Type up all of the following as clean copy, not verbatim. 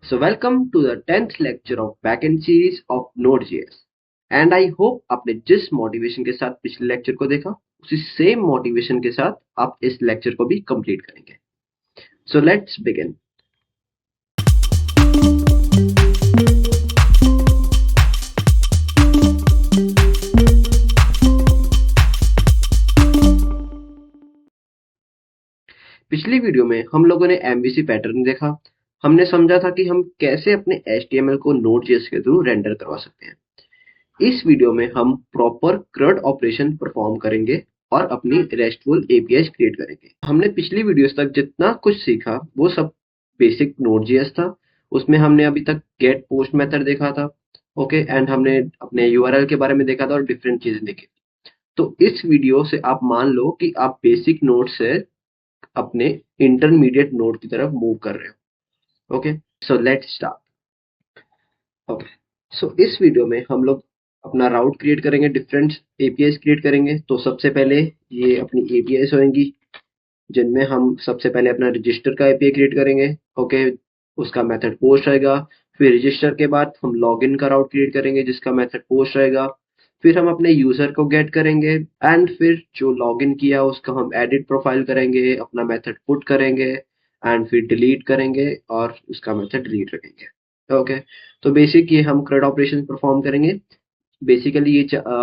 So welcome to the 10th lecture of backend series of Node.js. And I hope आपने जिस motivation के साथ पिछले लेक्चर को देखा उसी सेम मोटिवेशन के साथ आप इस लेक्चर को भी कंप्लीट करेंगे. So let's begin. पिछली वीडियो में हम लोगों ने MVC पैटर्न देखा. हमने समझा था कि हम कैसे अपने HTML को Node.js के थ्रू रेंडर करवा सकते हैं. इस वीडियो में हम प्रॉपर CRUD ऑपरेशन परफॉर्म करेंगे और अपनी RESTful APIs क्रिएट करेंगे. हमने पिछली वीडियोस तक जितना कुछ सीखा वो सब बेसिक Node.js था. उसमें हमने अभी तक गेट पोस्ट मेथड देखा था, ओके, एंड हमने अपने URL के बारे में देखा था और डिफरेंट चीजें देखी. तो इस वीडियो से आप मान लो कि आप बेसिक नोड से अपने इंटरमीडिएट नोड की तरफ मूव कर रहे हो. Okay, so let's start. Okay, so इस वीडियो में हम लोग अपना राउट क्रिएट करेंगे, डिफरेंट एपीआईज क्रिएट करेंगे. तो सबसे पहले ये अपनी एपीआईज होंगी जिनमें हम सबसे पहले अपना रजिस्टर का एपीआई क्रिएट करेंगे. ओके, उसका मेथड पोस्ट रहेगा. फिर रजिस्टर के बाद हम लॉगिन का राउट क्रिएट करेंगे जिसका मेथड पोस्ट रहेगा. फिर हम अपने यूजर को गेट करेंगे एंड फिर जो लॉगिन किया उसका हम एडिट प्रोफाइल करेंगे, अपना मेथड पुट करेंगे एंड फिर डिलीट करेंगे और उसका मेथड डिलीट रखेंगे. ओके, तो बेसिक ये हम CRUD ऑपरेशन परफॉर्म करेंगे. बेसिकली ये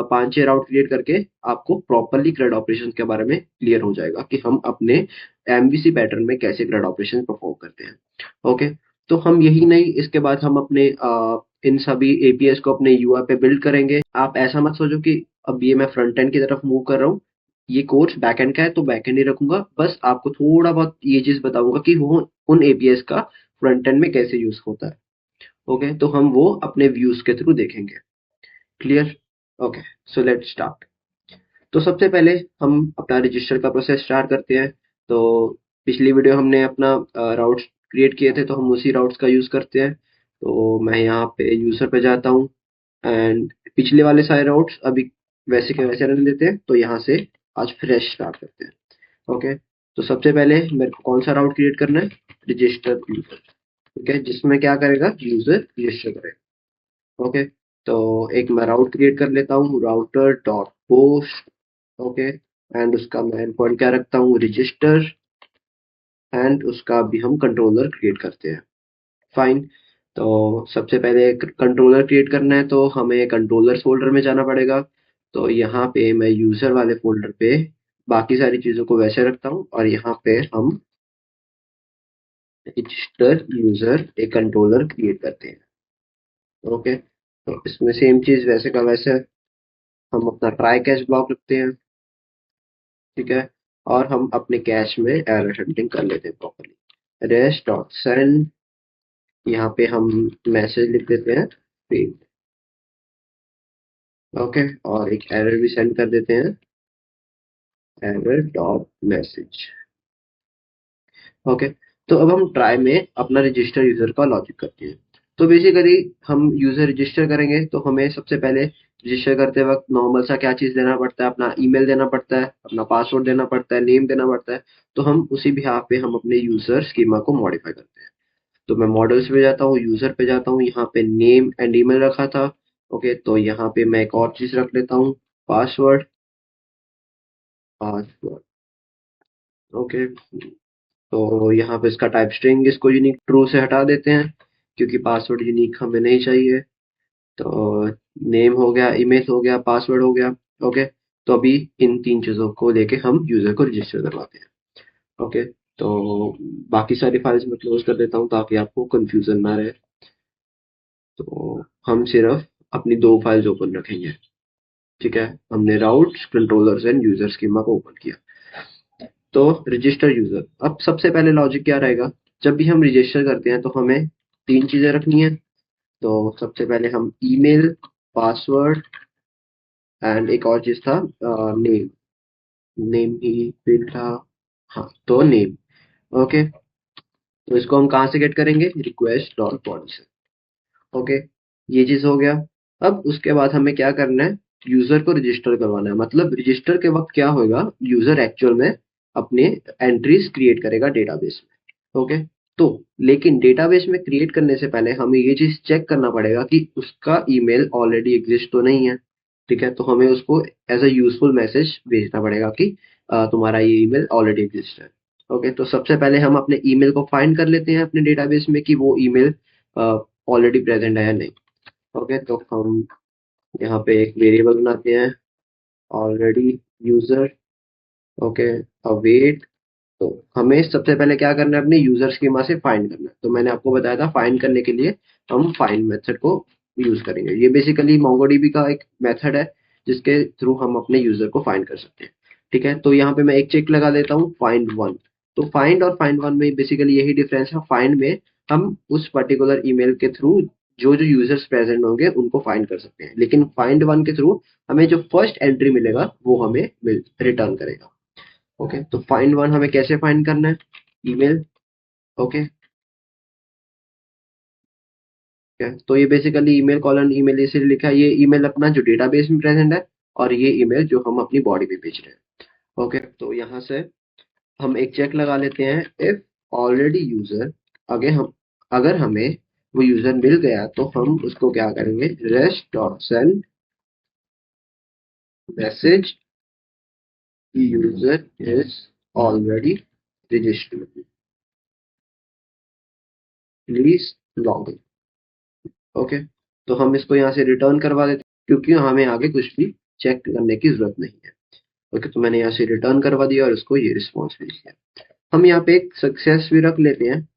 5-6 राउट क्रिएट करके आपको प्रॉपरली CRUD ऑपरेशन के बारे में क्लियर हो जाएगा कि हम अपने MVC पैटर्न में कैसे CRUD ऑपरेशन परफॉर्म करते हैं. ओके, तो हम यही नहीं, इसके बाद हम अपने इन सभी एपीएस को अपने UI पे बिल्ड करेंगे. आप ऐसा मत सोचो कि अब ये मैं फ्रंट एंड की तरफ मूव कर रहा हूँ. ये कोर्स बैकएंड का है तो बैकएंड ही रखूंगा. बस आपको थोड़ा बहुत ये चीज बताऊंगा कि वो उन एपीएस का फ्रंट एंड में कैसे यूज होता है. ओके, तो हम वो अपने व्यूज के थ्रू देखेंगे. Clear? Okay, so let's start. तो सबसे पहले हम अपना रजिस्टर का प्रोसेस स्टार्ट करते हैं. तो पिछली वीडियो हमने अपना राउट्स क्रिएट किए थे तो हम उसी राउट्स का यूज करते हैं. तो मैं यहाँ पे यूजर पे जाता हूँ एंड पिछले वाले सारे राउट्स अभी वैसे के वैसे रहने देते हैं. तो यहाँ से आज फ्रेश स्टार्ट करते हैं. ओके, तो सबसे पहले मेरे को कौन सा राउट क्रिएट करना है? Register user. ठीक है, जिसमें क्या करेगा? यूजर रजिस्टर करेगा. ओके, तो एक मैं राउट क्रिएट कर लेता हूँ, router dot post. Okay, and उसका मैं एंड पॉइंट क्या रखता हूँ? रजिस्टर. एंड उसका भी हम कंट्रोलर क्रिएट करते हैं. फाइन. तो सबसे पहले कंट्रोलर क्रिएट करना है तो हमें कंट्रोलर्स फोल्डर में जाना पड़ेगा. तो यहाँ पे मैं यूजर वाले फोल्डर पे बाकी सारी चीजों को वैसे रखता हूँ और यहाँ पे हम रजिस्टर यूजर एक कंट्रोलर क्रिएट करते हैं. ओके, तो इसमें सेम चीज वैसे का वैसे हम अपना ट्राई कैच ब्लॉक रखते हैं. ठीक है, और हम अपने कैश में एरर हैंडलिंग कर लेते हैं प्रॉपर्ली. रेस्ट डॉट सेंड, यहाँ पे हम मैसेज लिख देते हैं फेल्ड. ओके, और एक एरर भी सेंड कर देते हैं, एरर डॉट मैसेज. ओके, तो अब हम ट्राई में अपना रजिस्टर यूजर का लॉजिक करते हैं. तो बेसिकली हम यूजर रजिस्टर करेंगे तो हमें सबसे पहले रजिस्टर करते वक्त नॉर्मल सा क्या चीज देना पड़ता है? अपना ईमेल देना पड़ता है, अपना पासवर्ड देना पड़ता है, नेम देना पड़ता है. तो हम उसी बिहाफ पे हम अपने यूजर स्कीमा को मॉडिफाई करते हैं. तो मैं मॉडल्स पे जाता हूँ, यूजर पे जाता हूँ, यहाँ पे नेम एंड ईमेल रखा था. ओके, तो यहाँ पे मैं एक और चीज रख लेता हूँ, पासवर्ड. पासवर्ड. ओके, तो यहाँ पे इसका टाइप स्ट्रिंग इसको यूनिक ट्रू से हटा देते हैं क्योंकि पासवर्ड यूनिक हमें नहीं चाहिए. तो नेम हो गया, इमेज हो गया, पासवर्ड हो गया. ओके, तो अभी इन 3 चीजों को लेके हम यूजर को रजिस्टर करवाते हैं. ओके, तो बाकी सारी फाइल्स में क्लोज कर देता हूँ ताकि आपको कंफ्यूजन ना रहे. तो हम सिर्फ अपनी 2 फाइल्स ओपन रखेंगे. ठीक है, हमने routes, controllers and user schema को ओपन किया. तो रजिस्टर यूजर. अब सबसे पहले लॉजिक क्या रहेगा? जब भी हम रजिस्टर करते हैं तो हमें 3 चीजें रखनी है. तो सबसे पहले हम ईमेल, पासवर्ड एंड एक और चीज था, नेम. नेम ही फील्ड था. हाँ, तो नेम. ओके, तो इसको हम कहाँ से गेट करेंगे? रिक्वेस्ट डॉट बॉडी से. ओके, ये चीज हो गया. अब उसके बाद हमें क्या करना है? यूजर को रजिस्टर करवाना है. मतलब रजिस्टर के वक्त क्या होगा? यूजर एक्चुअल में अपने एंट्रीज क्रिएट करेगा डेटाबेस में. ओके, तो लेकिन डेटाबेस में क्रिएट करने से पहले हमें ये चीज चेक करना पड़ेगा कि उसका ईमेल ऑलरेडी एग्जिस्ट तो नहीं है। ठीक है, तो हमें उसको एज अ यूजफुल मैसेज भेजना पड़ेगा कि तुम्हारा ये ईमेल ऑलरेडी एग्जिस्ट है। ओके, तो सबसे पहले हम अपने ईमेल को फाइंड कर लेते हैं अपने डेटाबेस में कि वो ईमेल ऑलरेडी प्रेजेंट है या नहीं। ओके, तो हम यहाँ पे एक वेरिएबल बनाते हैं, ऑलरेडी यूजर। Okay, await. तो हमें सबसे पहले क्या करना है, अपने यूजर स्कीमा से फाइंड करना है। तो मैंने आपको बताया था फाइंड करने के लिए हम फाइंड मेथड को यूज करेंगे। ये बेसिकली मोंगोडीबी का एक मेथड है जिसके थ्रू हम अपने यूजर को फाइंड कर सकते हैं। ठीक है, तो यहाँ पे मैं एक चेक लगा देता हूँ, फाइंड वन। तो फाइंड और फाइंड वन में बेसिकली यही डिफरेंस है। फाइंड में हम उस पर्टिकुलर ईमेल के थ्रू जो जो यूजर्स प्रेजेंट होंगे उनको फाइंड कर सकते हैं, लेकिन फाइंड वन के थ्रू हमें जो फर्स्ट एंट्री मिलेगा वो हमें रिटर्न करेगा। ओके, तो फाइंड वन हमें कैसे फाइंड करना है, ईमेल। ओके, तो ये बेसिकली ईमेल कॉलन ईमेल इसलिए लिखा है, ये ईमेल अपना जो डेटाबेस में प्रेजेंट है और ये ईमेल जो हम अपनी बॉडी में भेज रहे हैं। ओके, तो यहाँ से हम एक चेक लगा लेते हैं, इफ ऑलरेडी यूजर। अगर हमें वो यूजर मिल गया तो हम उसको क्या करेंगे, rest dot send message user is already registered, please log in. Okay, तो हम इसको यहाँ से रिटर्न करवा देते हैं क्योंकि हमें आगे कुछ भी चेक करने की जरूरत नहीं है। ओके, तो मैंने यहाँ से रिटर्न करवा दिया और उसको ये रिस्पॉन्स भेज दिया। हम यहाँ पे एक सक्सेस भी रख लेते हैं।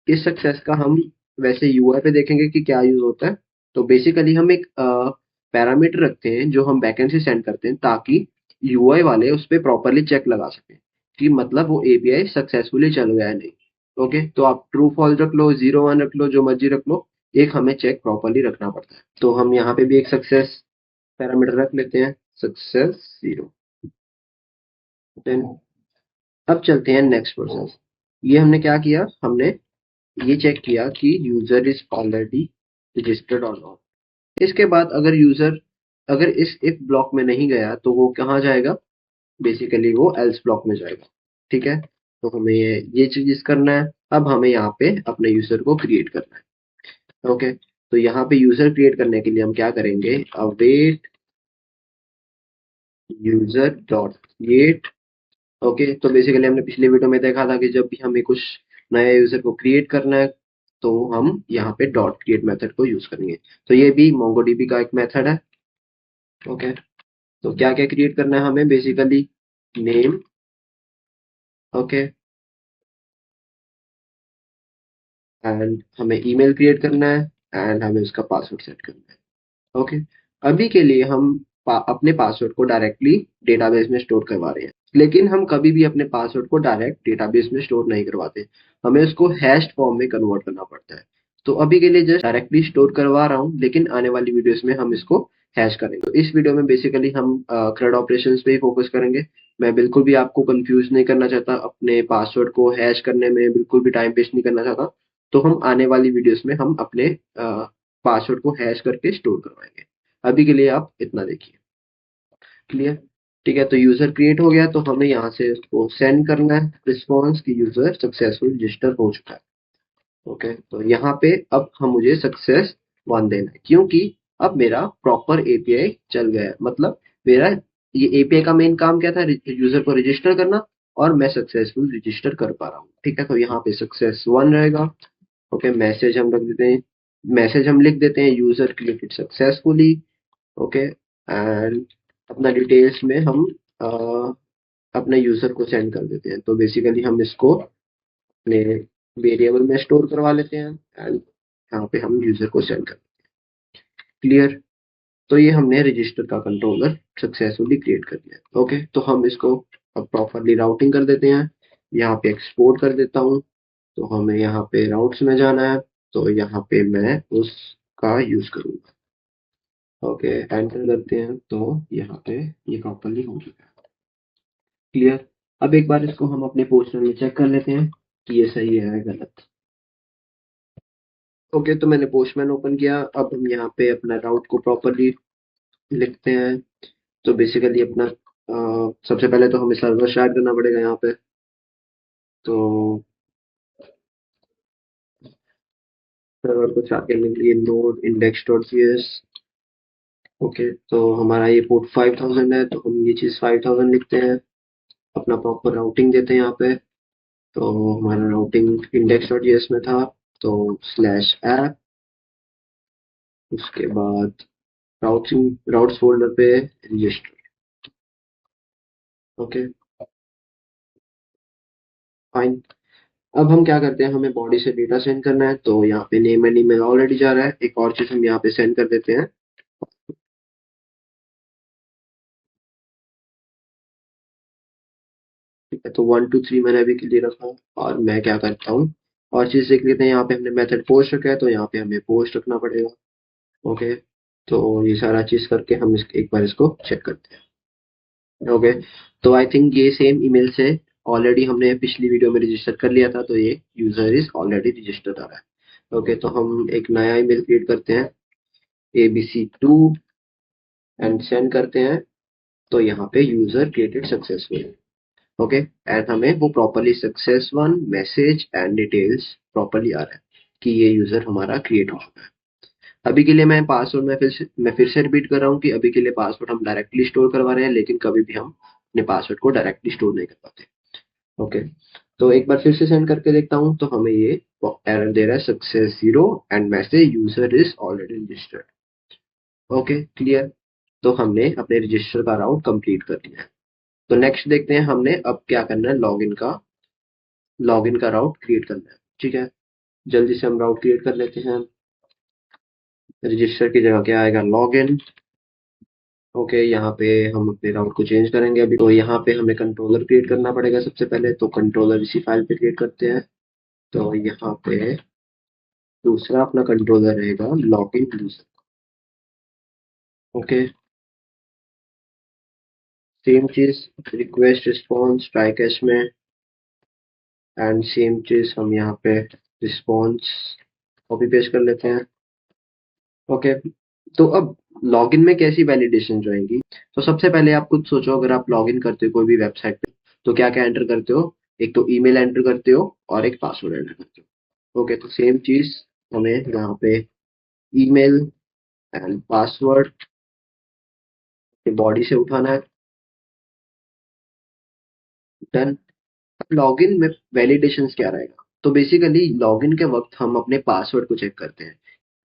इस सक्सेस का हम वैसे यूआई पे देखेंगे कि क्या यूज होता है। तो बेसिकली हम एक पैरामीटर रखते हैं जो हम बैकएंड से सेंड करते हैं ताकि यूआई वाले उस पर प्रॉपरली चेक लगा सकें कि मतलब वो एपीआई सक्सेसफुली चल गया है नहीं। ओके, तो आप ट्रू फॉल्स रख लो, 0 1 रख लो, जो मर्जी रख लो, एक हमें चेक प्रॉपरली रखना पड़ता है। तो हम यहाँ पे भी एक सक्सेस पैरामीटर रख लेते हैं, सक्सेस 0। देन अब चलते हैं नेक्स्ट प्रोसेस। ये हमने क्या किया, हमने ये चेक किया कि यूजर इज ऑलरेडी रजिस्टर्ड और नॉट। इसके बाद अगर यूजर अगर इस इफ ब्लॉक में नहीं गया तो वो कहाँ जाएगा, बेसिकली वो एल्स ब्लॉक में जाएगा। ठीक है, तो हमें ये चीज करना है। अब हमें यहाँ पे अपने यूजर को क्रिएट करना है। ओके, तो यहाँ पे यूजर क्रिएट करने के लिए हम क्या करेंगे, await user dot create. Okay, तो बेसिकली हमने पिछले वीडियो में देखा था कि जब भी हमें कुछ नया यूजर को क्रिएट करना है तो हम यहाँ पे डॉट क्रिएट मेथड को यूज करेंगे। तो ये भी मोंगोडीबी का एक मेथड है। ओके, तो क्या क्या क्रिएट करना है हमें, बेसिकली नेम। ओके, एंड हमें ईमेल क्रिएट करना है एंड हमें उसका पासवर्ड सेट करना है। ओके, अभी के लिए हम अपने पासवर्ड को डायरेक्टली डेटाबेस में स्टोर करवा रहे हैं, लेकिन हम कभी भी अपने पासवर्ड को डायरेक्ट डेटाबेस में स्टोर नहीं करवाते, हमें उसको हैश्ड फॉर्म में कन्वर्ट करना पड़ता है। तो अभी के लिए जस्ट डायरेक्टली स्टोर करवा रहा हूँ, लेकिन आने वाली वीडियोस में हम इसको हैश करेंगे। तो इस वीडियो में बेसिकली हम CRUD ऑपरेशंस पे ही फोकस करेंगे। मैं बिल्कुल भी आपको कंफ्यूज नहीं करना चाहता, अपने पासवर्ड को हैश करने में बिल्कुल भी टाइम वेस्ट नहीं करना चाहता। तो हम आने वाली वीडियोस में हम अपने पासवर्ड को हैश करके स्टोर करवाएंगे। अभी के लिए आप इतना देखिए, क्लियर। ठीक है, तो यूजर क्रिएट हो गया तो हमें यहाँ से उसको सेंड करना है रिस्पॉन्स की यूजर सक्सेसफुल रजिस्टर हो चुका है। ओके, तो यहाँ पे अब हम मुझे सक्सेस वन देना है क्योंकि अब मेरा प्रॉपर एपीआई चल गया है। मतलब मेरा ये एपीआई का मेन काम क्या था, यूजर को रजिस्टर करना, और मैं सक्सेसफुल रजिस्टर कर पा रहा हूँ। ठीक है, तो यहाँ पे सक्सेस वन रहेगा। ओके, मैसेज हम रख देते हैं, मैसेज हम लिख देते हैं user created successfully. Okay, and अपना डिटेल्स में हम अपने यूजर को सेंड कर देते हैं। तो बेसिकली हम इसको अपने वेरिएबल में स्टोर करवा लेते हैं एंड यहाँ पे हम यूजर को सेंड कर, क्लियर। तो ये हमने रजिस्टर का कंट्रोलर सक्सेसफुली क्रिएट कर दिया। ओके, तो हम इसको अब प्रॉपरली राउटिंग कर देते हैं। यहाँ पे एक्सपोर्ट कर देता हूँ। तो हमें यहाँ पे राउट्स में जाना है, तो यहाँ पे मैं उसका यूज करूंगा। ओके, एंटर करते हैं तो यहाँ पे ये प्रॉपरली हो चुका है, क्लियर। अब एक बार इसको हम अपने पोस्टर में चेक कर लेते हैं कि ये सही है या गलत। ओके, तो मैंने पोस्टमैन ओपन किया। अब हम यहाँ पे अपना राउट को प्रॉपरली लिखते हैं। तो बेसिकली अपना सबसे पहले तो हमें सर्वर स्टार्ट करना पड़ेगा यहाँ पे। तो सर्वर को जाके मिल लिए node index dot C S. Okay, तो हमारा ये पोर्ट 5000 है, तो हम ये चीज 5000 लिखते हैं, अपना प्रॉपर राउटिंग देते हैं यहाँ पे। तो हमारा राउटिंग इंडेक्स डॉट जेएस में था, तो स्लैश ऐप, उसके बाद राउटिंग राउट्स फोल्डर पे रजिस्टर। Okay, fine. अब हम क्या करते हैं, हमें बॉडी से डेटा सेंड करना है, तो यहाँ पे नेम एंड ईमेल ऑलरेडी जा रहा है। एक और चीज हम यहाँ पे सेंड कर देते हैं। ठीक है, तो 1 2 3 मैंने अभी के लिए रखा, और मैं क्या करता हूँ, और चीज देख लेते हैं। यहाँ पे हमने मेथड पोस्ट रखा है, तो यहाँ पे हमें पोस्ट रखना पड़ेगा। ओके, तो ये सारा चीज करके हम एक बार इसको चेक करते हैं। ओके, तो आई थिंक ये सेम ईमेल से ऑलरेडी हमने पिछली वीडियो में रजिस्टर कर लिया था, तो ये यूजर इज ऑलरेडी रजिस्टर्ड आ रहा है। ओके, तो हम एक नया ईमेल क्रिएट करते हैं, abc2, एंड सेंड करते हैं। तो यहाँ पे user created successful. Okay, and हमें वो properly success one message and details properly आ रहा है कि ये यूजर हमारा क्रिएट हो चुका है। अभी के लिए मैं फिर से रिपीट कर रहा हूँ कि अभी के लिए पासवर्ड हम डायरेक्टली स्टोर करवा रहे हैं, लेकिन कभी भी हम अपने पासवर्ड को डायरेक्टली स्टोर नहीं कर पाते। ओके, तो एक बार फिर से सेंड करके देखता हूँ, तो हमें ये एरर दे रहा है, success zero and message user is already registered. Okay, clear. तो हमने अपने रजिस्टर का राउट कंप्लीट कर लिया है। तो नेक्स्ट देखते हैं, हमने अब क्या करना है, लॉगिन का राउट क्रिएट करना है। ठीक है, जल्दी से हम राउट क्रिएट कर लेते हैं। रजिस्टर की जगह क्या आएगा, लॉगिन। ओके, यहाँ पे हम अपने राउट को चेंज करेंगे अभी। तो यहाँ पे हमें कंट्रोलर क्रिएट करना पड़ेगा सबसे पहले, तो कंट्रोलर इसी फाइल पे क्रिएट करते हैं। तो यहाँ पे दूसरा अपना कंट्रोलर रहेगा लॉगिन यूजर। ओके, सेम चीज, रिक्वेस्ट रिस्पॉन्स ट्राई कैश में, एंड सेम चीज हम यहाँ पे रिस्पॉन्स कॉपी पेस्ट कर लेते हैं। ओके, तो अब लॉगिन में कैसी वैलिडेशन आएंगी। तो सबसे पहले आप खुद सोचो, अगर आप लॉगिन करते हो कोई भी वेबसाइट पे, तो क्या क्या एंटर करते हो। एक तो ईमेल एंटर करते हो और एक पासवर्ड एंटर करते हो। ओके, तो सेम चीज हमें यहाँ पे ईमेल एंड पासवर्ड बॉडी से उठाना है। डन। लॉगिन में वैलिडेशन क्या रहेगा, तो बेसिकली लॉगिन के वक्त हम अपने पासवर्ड को चेक करते हैं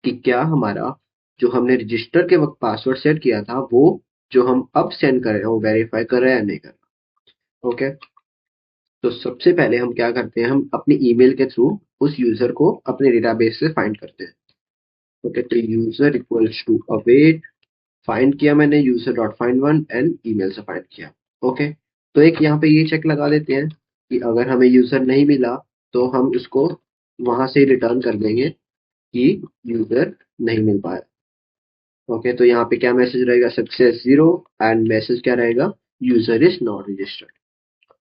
कि क्या हमारा जो हमने रजिस्टर के वक्त पासवर्ड सेट किया था, वो जो हम अब सेंड कर रहे हैं वो वेरीफाई कर रहे हैं या नहीं कर रहे। ओके, तो सबसे पहले हम क्या करते हैं, हम अपनी ईमेल के थ्रू उस यूजर को अपने डेटाबेस से फाइंड करते हैं। ओके, तो user equals to await, find किया मैंने user dot find one and email से फाइंड किया। ओके, तो एक यहाँ पे ये चेक लगा देते हैं कि अगर हमें यूजर नहीं मिला, तो हम उसको वहां से रिटर्न कर देंगे कि यूजर नहीं मिल पाया। ओके, तो यहाँ पे क्या मैसेज रहेगा, सक्सेस जीरो, एंड मैसेज क्या रहेगा, user is not registered.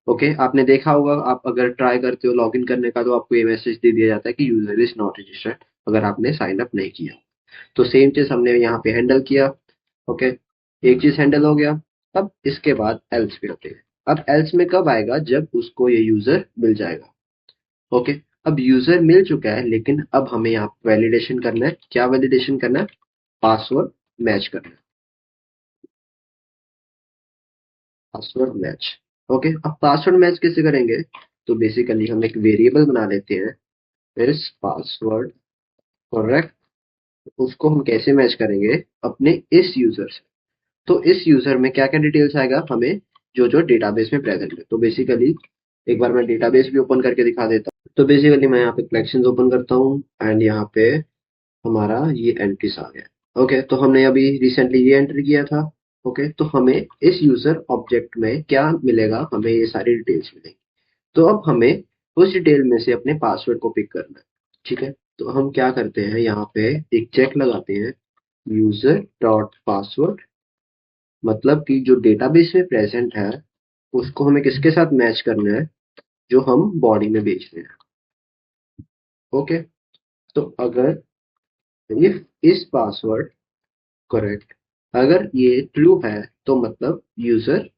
Okay, आपने देखा होगा, आप अगर ट्राई करते हो लॉगिन करने का, तो आपको ये मैसेज दे दिया जाता है कि यूजर इज नॉट रजिस्टर्ड, अगर आपने साइन अप नहीं किया। तो सेम चीज हमने यहाँ पे हैंडल किया। ओके, एक चीज हैंडल हो गया। अब इसके बाद एल्स पे होते हैं। अब एल्स में कब आएगा, जब उसको ये यूजर मिल जाएगा। ओके, अब यूजर मिल चुका है, लेकिन अब हमें यहाँ वैलिडेशन करना है। क्या वैलिडेशन करना है, पासवर्ड मैच करना है। Password match. ओके, अब पासवर्ड मैच कैसे करेंगे, तो बेसिकली हम एक वेरिएबल बना लेते हैं, इस पासवर्ड करेक्ट। उसको हम कैसे मैच करेंगे, अपने इस यूजर से। तो इस यूजर में क्या क्या डिटेल्स आएगा, हमें जो जो डेटाबेस में प्रेजेंट है। तो बेसिकली एक बार मैं डेटाबेस भी ओपन करके दिखा देता हूँ। तो बेसिकली मैं यहाँ पे कलेक्शंस ओपन करता हूँ, एंड यहाँ पे हमारा ये एंट्रीज आ गया। ओके, तो हमने अभी रिसेंटली ये एंटर किया था। ओके, तो हमें इस यूजर ऑब्जेक्ट में क्या मिलेगा, हमें ये सारी डिटेल्स मिलेंगी। तो अब हमें उस डिटेल में से अपने पासवर्ड को पिक करना है। ठीक है, तो हम क्या करते हैं, यहाँ पे एक चेक लगाते हैं, यूजर डॉट पासवर्ड, मतलब कि जो डेटाबेस में प्रेजेंट है, उसको हमें किसके साथ मैच करना है, जो हम बॉडी में बेच रहे हैं। ओके, तो अगर इफ इस पासवर्ड करेक्ट, अगर ये ट्रू है, तो मतलब यूजर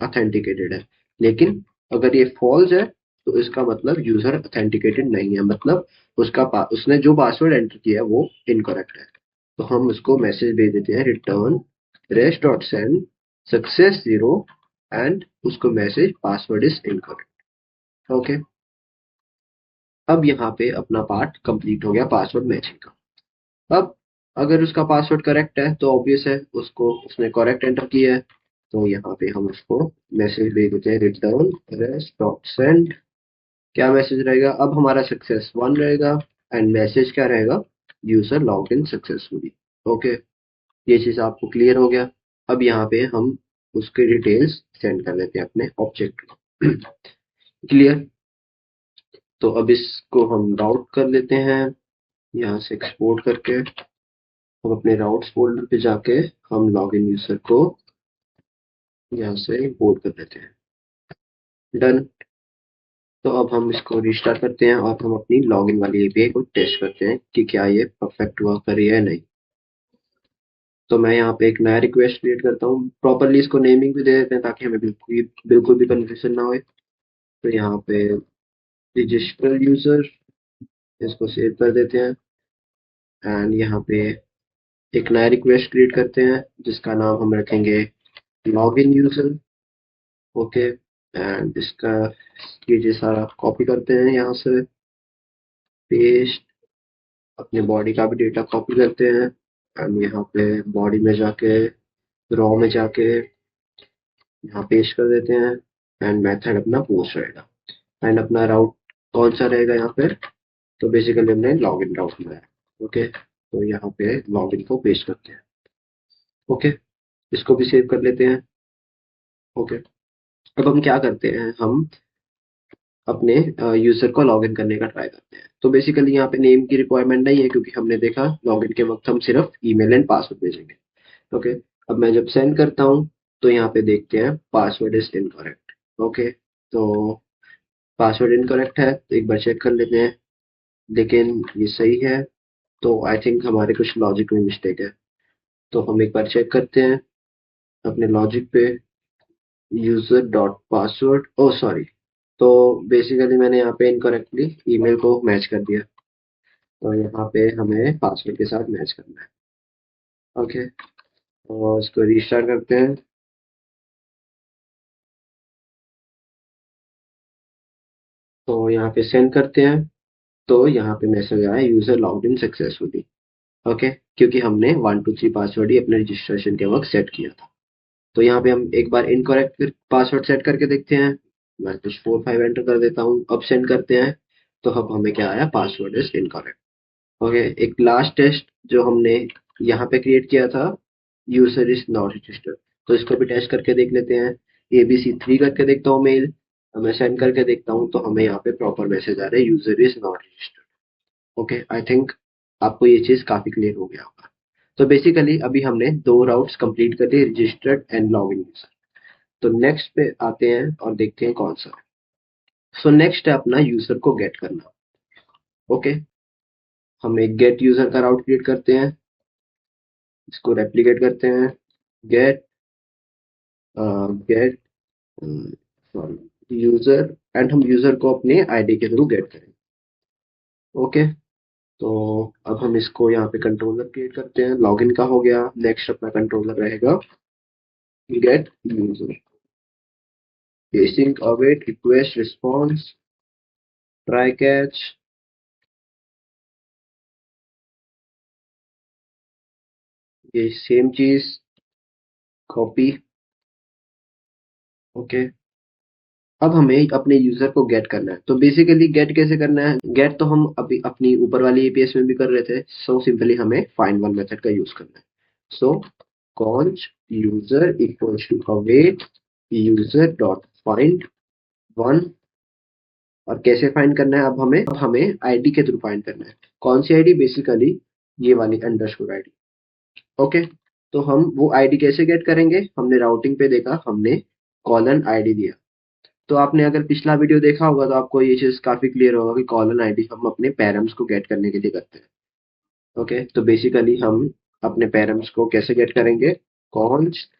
ऑथेंटिकेटेड है। लेकिन अगर ये फॉल्स है, तो इसका मतलब यूजर ऑथेंटिकेटेड नहीं है, मतलब उसने जो पासवर्ड एंटर किया है वो इनकरेक्ट है। तो हम उसको मैसेज भेज देते हैं return rest dot send success 0 and उसको message password is incorrect. Okay, अब यहाँ पे अपना पार्ट कंप्लीट हो गया पासवर्ड मैचिंग का। अब अगर उसका पासवर्ड करेक्ट है तो ऑब्वियस है उसको उसने करेक्ट एंटर किया है, तो यहाँ पे हम उसको मैसेज भेज देते हैं रिटर्न रेस्ट डॉट सेंड। क्या मैसेज रहेगा? अब हमारा सक्सेस 1 रहेगा एंड मैसेज क्या रहेगा? User log in successfully. Okay, ये चीज आपको क्लियर हो गया। अब यहाँ पे हम उसके डिटेल्स सेंड कर देते हैं अपने ऑब्जेक्ट को। क्लियर? तो अब इसको हम राउट कर लेते हैं, यहाँ से एक्सपोर्ट करके हम अपने राउट्स फोल्डर पे जाके हम लॉगिन यूजर को यहाँ से इंपोर्ट कर देते हैं। डन। तो अब हम इसको रिस्टार्ट करते हैं और हम अपनी लॉगिन वाली एपीआई को टेस्ट करते हैं कि क्या ये परफेक्ट वर्क कर रही है या नहीं। तो मैं यहाँ पे एक नया रिक्वेस्ट क्रिएट करता हूँ, प्रॉपरली इसको नेमिंग भी दे देते हैं ताकि हमें बिल्कुल भी कंफ्यूजन ना हो। तो यहाँ पे रजिस्टर यूजर, इसको सेव कर देते हैं एंड यहाँ पे एक नया रिक्वेस्ट क्रिएट करते हैं जिसका नाम हम रखेंगे लॉगिन यूजर। ओके, एंड इसका ये सारा कॉपी करते हैं यहाँ से, पेस्ट, अपने बॉडी का भी डेटा कॉपी करते हैं एंड यहाँ पे बॉडी में जाके रॉ में जाके यहाँ पेस्ट कर देते हैं एंड मेथड अपना पोस्ट रहेगा एंड अपना राउट कौन सा रहेगा यहाँ पे? तो बेसिकली हमने लॉगिन राउट बनाया। ओके, तो यहाँ पे लॉगिन को पेस्ट करते हैं। ओके, इसको भी सेव कर लेते हैं। ओके, अब हम क्या करते हैं, हम अपने यूजर को लॉगिन करने का ट्राई करते हैं। तो बेसिकली यहाँ पे नेम की रिक्वायरमेंट नहीं है क्योंकि हमने देखा लॉगिन के वक्त हम सिर्फ ईमेल एंड पासवर्ड भेजेंगे। ओके, अब मैं जब सेंड करता हूँ तो यहाँ पे देखते हैं पासवर्ड इज इनकरेक्ट। ओके, तो पासवर्ड इनकरेक्ट है तो एक बार चेक कर लेते हैं, लेकिन ये सही है। तो आई थिंक हमारे कुछ लॉजिक में मिस्टेक है, तो हम एक बार चेक करते हैं अपने लॉजिक पे। यूजर डॉट पासवर्ड, ओ सॉरी, तो बेसिकली मैंने यहाँ पे इनकरेक्टली ईमेल को मैच कर दिया, तो यहाँ पे हमें पासवर्ड के साथ मैच करना है। ओके, और इसको रीस्टार्ट करते हैं। तो यहाँ पे सेंड करते हैं, तो यहाँ पे मैसेज आया user logged in successfully. Okay, क्योंकि हमने 123 पासवर्ड ही अपने रजिस्ट्रेशन के वक्त सेट किया था। तो यहाँ पे हम एक बार इनकरेक्ट पासवर्ड सेट करके देखते हैं। मैं कुछ 4 5 एंटर कर देता हूँ, अब सेंड करते हैं। तो अब हमें क्या आया? Password is incorrect. ओके, एक लास्ट टेस्ट जो हमने यहाँ पे क्रिएट किया था, यूजर इज नॉट रजिस्टर्ड, तो इसको भी टेस्ट करके देख लेते हैं। ABC3 करके देखता हूँ मेल, मैं सेंड करके देखता हूँ तो हमें यहाँ पे प्रॉपर मैसेज आ रहा है user is not registered. Okay, I think आपको ये चीज काफी क्लियर हो गया होगा। तो बेसिकली अभी हमने 2 राउट्स कंप्लीट कर दिए, रजिस्टर्ड एंड लॉगिन यूजर। तो नेक्स्ट पे आते हैं और देखते हैं कौन सा है। सो नेक्स्ट है अपना यूजर को गेट करना। ओके, हम एक गेट यूजर का राउट क्रिएट करते हैं, इसको रेप्लिकेट करते हैं, get get sorry user, and हम यूजर को अपने आईडी के थ्रू गेट करेंगे। ओके, तो अब हम इसको यहाँ पे कंट्रोलर क्रिएट करते हैं, लॉगिन का हो गया। नेक्स्ट अपना कंट्रोलर रहेगा gate user, async await request response try catch। ये सेम चीज कॉपी। ओके, अब हमें अपने यूजर को गेट करना है। तो बेसिकली गेट कैसे करना है? गेट तो हम अभी अपनी ऊपर वाली एपीएस में भी कर रहे थे। सो सिंपली हमें फाइंड वन मेथड का यूज करना है। So const user equals to await user dot find one. और कैसे फाइंड करना है? अब हमें आईडी के थ्रू फाइंड करना है। कौन सी आईडी? बेसिकली ये वाली अंडरस्कोर आईडी। ओके, तो हम वो आईडी कैसे गेट करेंगे? हमने राउटिंग पे देखा, हमने कॉलन आईडी दिया। तो आपने अगर पिछला वीडियो देखा होगा तो आपको ये चीज काफी क्लियर होगा कि कॉलन आईडी हम अपने पैरम्स को गेट करने के लिए करते हैं। ओके, तो बेसिकली हम अपने पैरम्स को कैसे गेट करेंगे? Const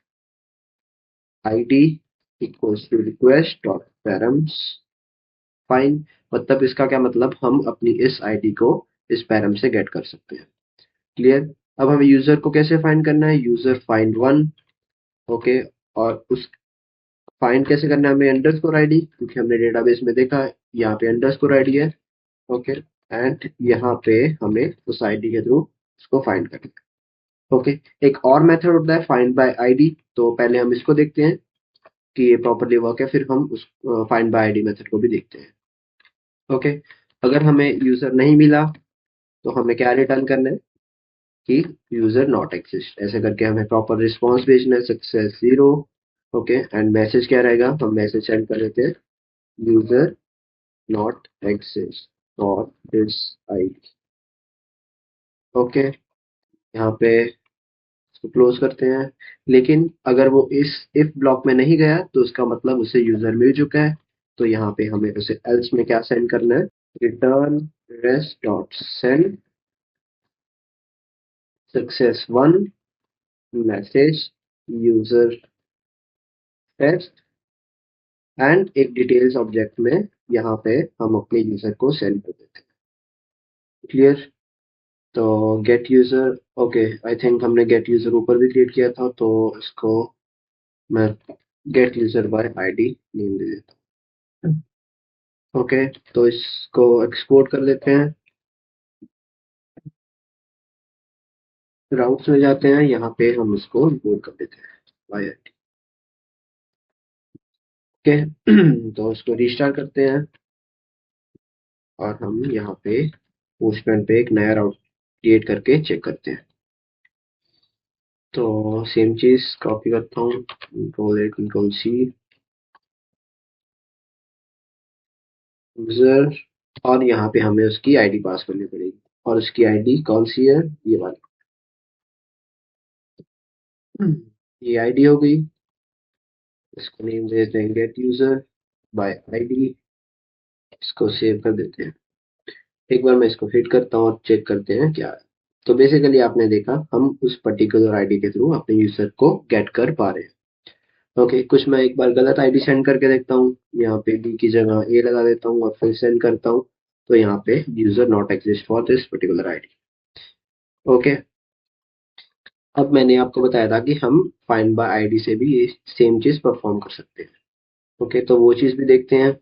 ID equals to request dot params fine, मतलब इसका क्या मतलब, हम अपनी इस आईडी को इस पैरम से गेट कर सकते हैं। क्लियर। अब हमें यूजर को कैसे फाइंड करना है, यूजर फाइंड वन। ओके। और उस फाइंड कैसे करना है हमें, अंडरस्कोर आईडी, क्योंकि हमने डेटाबेस में देखा है यहाँ पे अंडरस्कोर आईडी है। ओके। एंड यहाँ पे हमें उस आईडी के थ्रू उसको फाइंड करना है। ओके। एक और मेथड होता है फाइंड बाय आईडी, तो पहले हम इसको देखते हैं कि ये प्रॉपरली वर्क है, फिर हम उस फाइंड बाय आईडी मेथड को भी देखते हैं। ओके। अगर हमें यूजर नहीं मिला तो हमें क्या रिटर्न करना है कि यूजर नॉट एग्जिस्ट, ऐसे करके हमें प्रॉपर रिस्पॉन्स भेजना है, सक्सेस 0। ओके। एंड मैसेज क्या रहेगा, हम मैसेज सेंड कर देते हैं user not exist for this ID. Okay. यहाँ पे इसको क्लोज करते हैं। लेकिन अगर वो इस इफ ब्लॉक में नहीं गया तो उसका मतलब उसे यूजर मिल चुका है, तो यहाँ पे हमें उसे एल्स में क्या सेंड करना है, return rest dot send success 1 message user test and एक डिटेल्स ऑब्जेक्ट में यहाँ पे हम अपने यूजर को सेंड कर देते हैं। क्लियर। तो get user, okay, I think हमने गेट यूजर ऊपर भी क्रिएट किया था, तो इसको मैं get user by ID name दे देता हूँ। ओके। तो इसको एक्सपोर्ट कर देते हैं, राउट्स में जाते हैं, यहाँ पे हम इसको इंपोर्ट कर देते हैं बाय आईडी। ओके। तो इसको रिस्टार्ट करते हैं और हम यहाँ पे पोस्टमैन पे एक नया राउट क्रिएट करके चेक करते हैं। तो सेम चीज कॉपी करता हूँ, control A control C, user, और यहाँ पे हमें उसकी आईडी पास करनी पड़ेगी, और उसकी आईडी कौन सी है, ये वाली। ये आईडी हो गई, इसको नेम दे देते हैं गेट यूजर बाय आईडी, इसको सेव कर देते हैं। एक बार मैं इसको हिट करता हूँ और चेक करते हैं क्या है। तो बेसिकली आपने देखा हम उस पर्टिकुलर आईडी के थ्रू अपने यूजर को गेट कर पा रहे हैं। ओके। कुछ मैं एक बार गलत आईडी सेंड करके देखता हूँ, यहाँ पे बी की जगह ए लगा देता हूँ और फिर सेंड करता हूँ, तो यहाँ पे user not exist for this particular ID. Okay. अब मैंने आपको बताया था कि हम फाइंड बाय आईडी से भी ये सेम चीज परफॉर्म कर सकते हैं। ओके। तो वो चीज भी देखते हैं।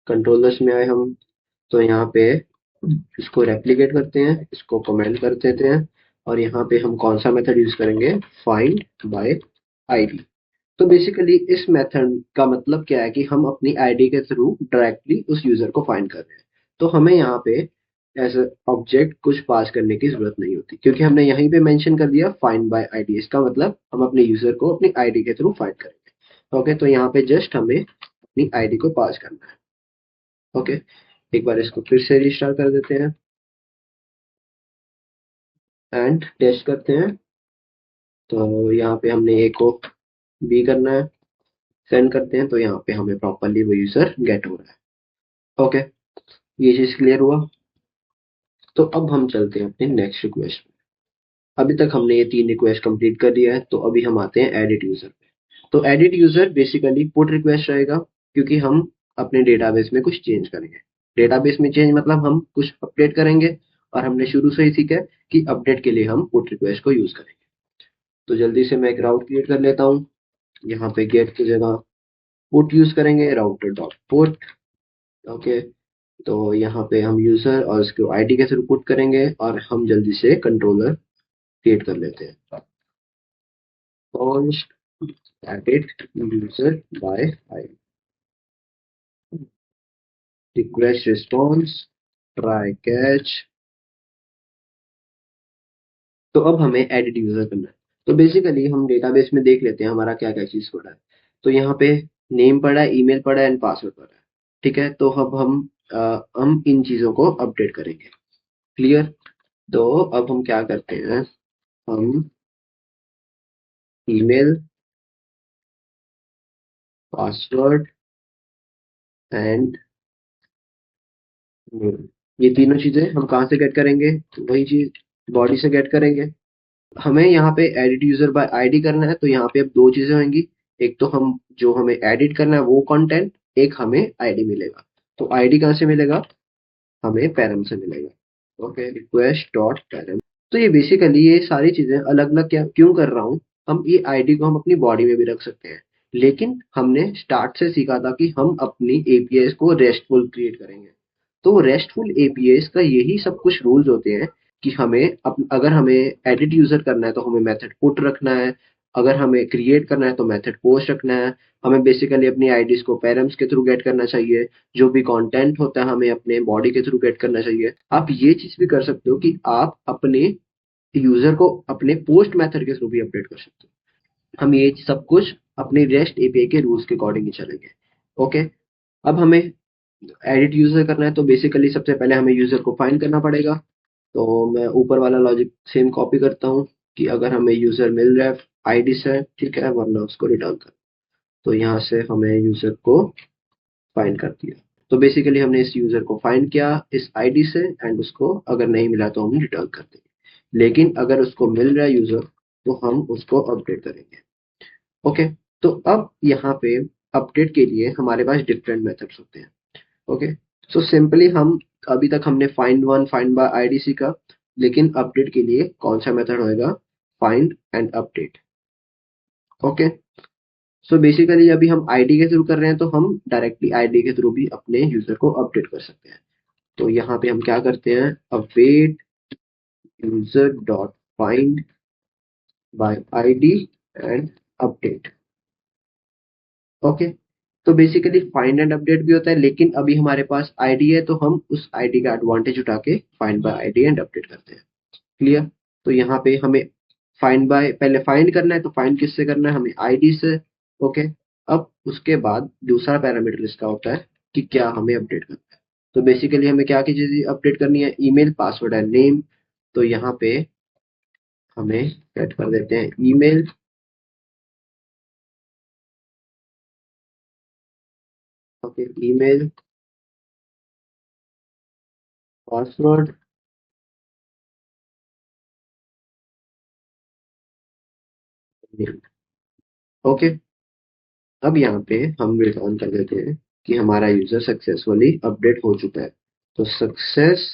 कंट्रोलर्स में आए हम, तो यहाँ पे इसको रेप्लिकेट करते हैं, इसको कमेंट कर देते हैं, और यहाँ पे हम कौन सा मेथड यूज करेंगे, फाइंड बाय आईडी। तो बेसिकली इस मेथड का मतलब क्या है कि हम अपनी आईडी के थ्रू डायरेक्टली उस यूजर को फाइंड कर रहे हैं। तो हमें यहाँ पे एज ऑब्जेक्ट कुछ पास करने की जरूरत नहीं होती, क्योंकि हमने यहीं पे मेंशन कर दिया फाइंड बाय आईडी, इसका मतलब हम अपने यूजर को अपनी आईडी के थ्रू फाइंड करेंगे। ओके। तो यहाँ पे जस्ट हमें अपनी आईडी को पास करना है। ओके। एक बार इसको फिर से रिस्टार्ट कर देते हैं एंड टेस्ट करते हैं। तो यहाँ पे हमने ए को बी करना है, सेंड करते हैं, तो यहाँ पे हमें प्रॉपरली वो यूजर गेट हो रहा है। ओके। ये चीज क्लियर हुआ। तो अब हम चलते हैं अपने नेक्स्ट रिक्वेस्ट में। अभी तक हमने ये 3 रिक्वेस्ट कंप्लीट कर दिया है, तो अभी हम आते हैं एडिट यूजर पे। तो edit user basically put request रहेगा, क्योंकि हम अपने डेटाबेस में कुछ चेंज करेंगे। डेटाबेस में चेंज मतलब हम कुछ अपडेट करेंगे, और हमने शुरू से ही सीखा है कि अपडेट के लिए हम पुट रिक्वेस्ट को यूज करेंगे। तो जल्दी से मैं एक राउट क्रिएट कर लेता हूँ, यहाँ पे गेट की जगह पुट यूज करेंगे, राउटर डॉट पुट। ओके। तो यहाँ पे हम यूजर और इसको आईडी के थ्रू पुट करेंगे, और हम जल्दी से कंट्रोलर क्रिएट कर लेते हैं, const edit user by ID, request response try catch. तो अब हमें एडिट यूजर करना है। तो बेसिकली हम डेटाबेस में देख लेते हैं हमारा क्या क्या चीज पड़ा है। तो यहाँ पे नेम पड़ा है, ईमेल पड़ा है एंड पासवर्ड पड़ा है। ठीक है। तो अब हम इन चीजों को अपडेट करेंगे। क्लियर। तो अब हम क्या करते हैं, हम ईमेल, पासवर्ड एंड नेम, ये तीनों चीजें हम कहाँ से गेट करेंगे, तो वही चीज बॉडी से गेट करेंगे। हमें यहाँ पे एडिट यूजर बाय आईडी करना है, तो यहाँ पे अब दो चीजें होंगी। एक तो हम जो हमें एडिट करना है वो कंटेंट, एक हमें आईडी मिलेगा। तो आईडी कहाँ से मिलेगा, हमें पैरम से मिलेगा। Okay, request dot param. तो ये बेसिकली ये सारी चीजें अलग अलग क्या क्यों कर रहा हूँ, हम ये आईडी को हम अपनी बॉडी में भी रख सकते हैं, लेकिन हमने स्टार्ट से सीखा था कि हम अपनी एपीआई को रेस्टफुल क्रिएट करेंगे। तो रेस्टफुल एपीआई का यही सब कुछ रूल्स होते हैं कि अगर हमें एडिट यूजर करना है तो हमें मेथड पुट रखना है, अगर हमें क्रिएट करना है तो मेथड पोस्ट रखना है, हमें बेसिकली अपनी आईडीज को पैरम्स के थ्रू गेट करना चाहिए, जो भी कंटेंट होता है हमें अपने बॉडी के थ्रू गेट करना चाहिए। आप ये चीज भी कर सकते हो कि आप अपने यूजर को अपने पोस्ट मेथड के थ्रू भी अपडेट कर सकते हो। हम ये सब कुछ अपने रेस्ट एपीआई के रूल्स के अकॉर्डिंग ही चलेंगे। ओके, अब हमें एडिट यूजर करना है तो बेसिकली सबसे पहले हमें यूजर को फाइंड करना पड़ेगा। तो मैं ऊपर वाला लॉजिक सेम कॉपी करता हूँ कि अगर हमें यूजर मिल रहा है आईडी से, ठीक है, वरना उसको रिटर्न कर। तो यहाँ से हमें यूजर को फाइंड कर दिया। तो बेसिकली हमने इस यूजर को फाइंड किया इस आईडी से, एंड उसको अगर नहीं मिला तो हम रिटर्न कर देंगे, लेकिन अगर उसको मिल रहा है यूजर तो हम उसको अपडेट करेंगे। ओके, तो अब यहाँ पे अपडेट के लिए हमारे पास डिफरेंट मेथड्स होते हैं। ओके, सो सिंपली हम अभी तक हमने find one find by ID सीखा, लेकिन अपडेट के लिए कौन सा मेथड होएगा, find and update. Okay, so basically अभी हम आईडी के थ्रू कर रहे हैं तो हम डायरेक्टली आईडी के थ्रू भी अपने यूजर को अपडेट कर सकते हैं। तो यहाँ पे हम क्या करते हैं, await user dot find by ID and update. Okay, तो बेसिकली फाइंड एंड अपडेट भी होता है, लेकिन अभी हमारे पास आईडी है तो हम उस आईडी का एडवांटेज उठा के find by ID and update करते हैं। क्लियर? तो यहाँ पे हमें फाइंड बाय पहले फाइंड करना है, तो फाइंड किससे करना है, हमें आईडी से। ओके, अब उसके बाद दूसरा पैरामीटर इसका होता है कि क्या हमें अपडेट करना है। तो बेसिकली हमें क्या की चीज अपडेट करनी है, ईमेल, पासवर्ड एंड नेम। तो यहाँ पे हमें सेट कर देते हैं email, okay, email, password, name. Okay, अब यहाँ पे हम रिटर्न कर देते हैं कि हमारा यूजर सक्सेसफुली अपडेट हो चुका है। तो success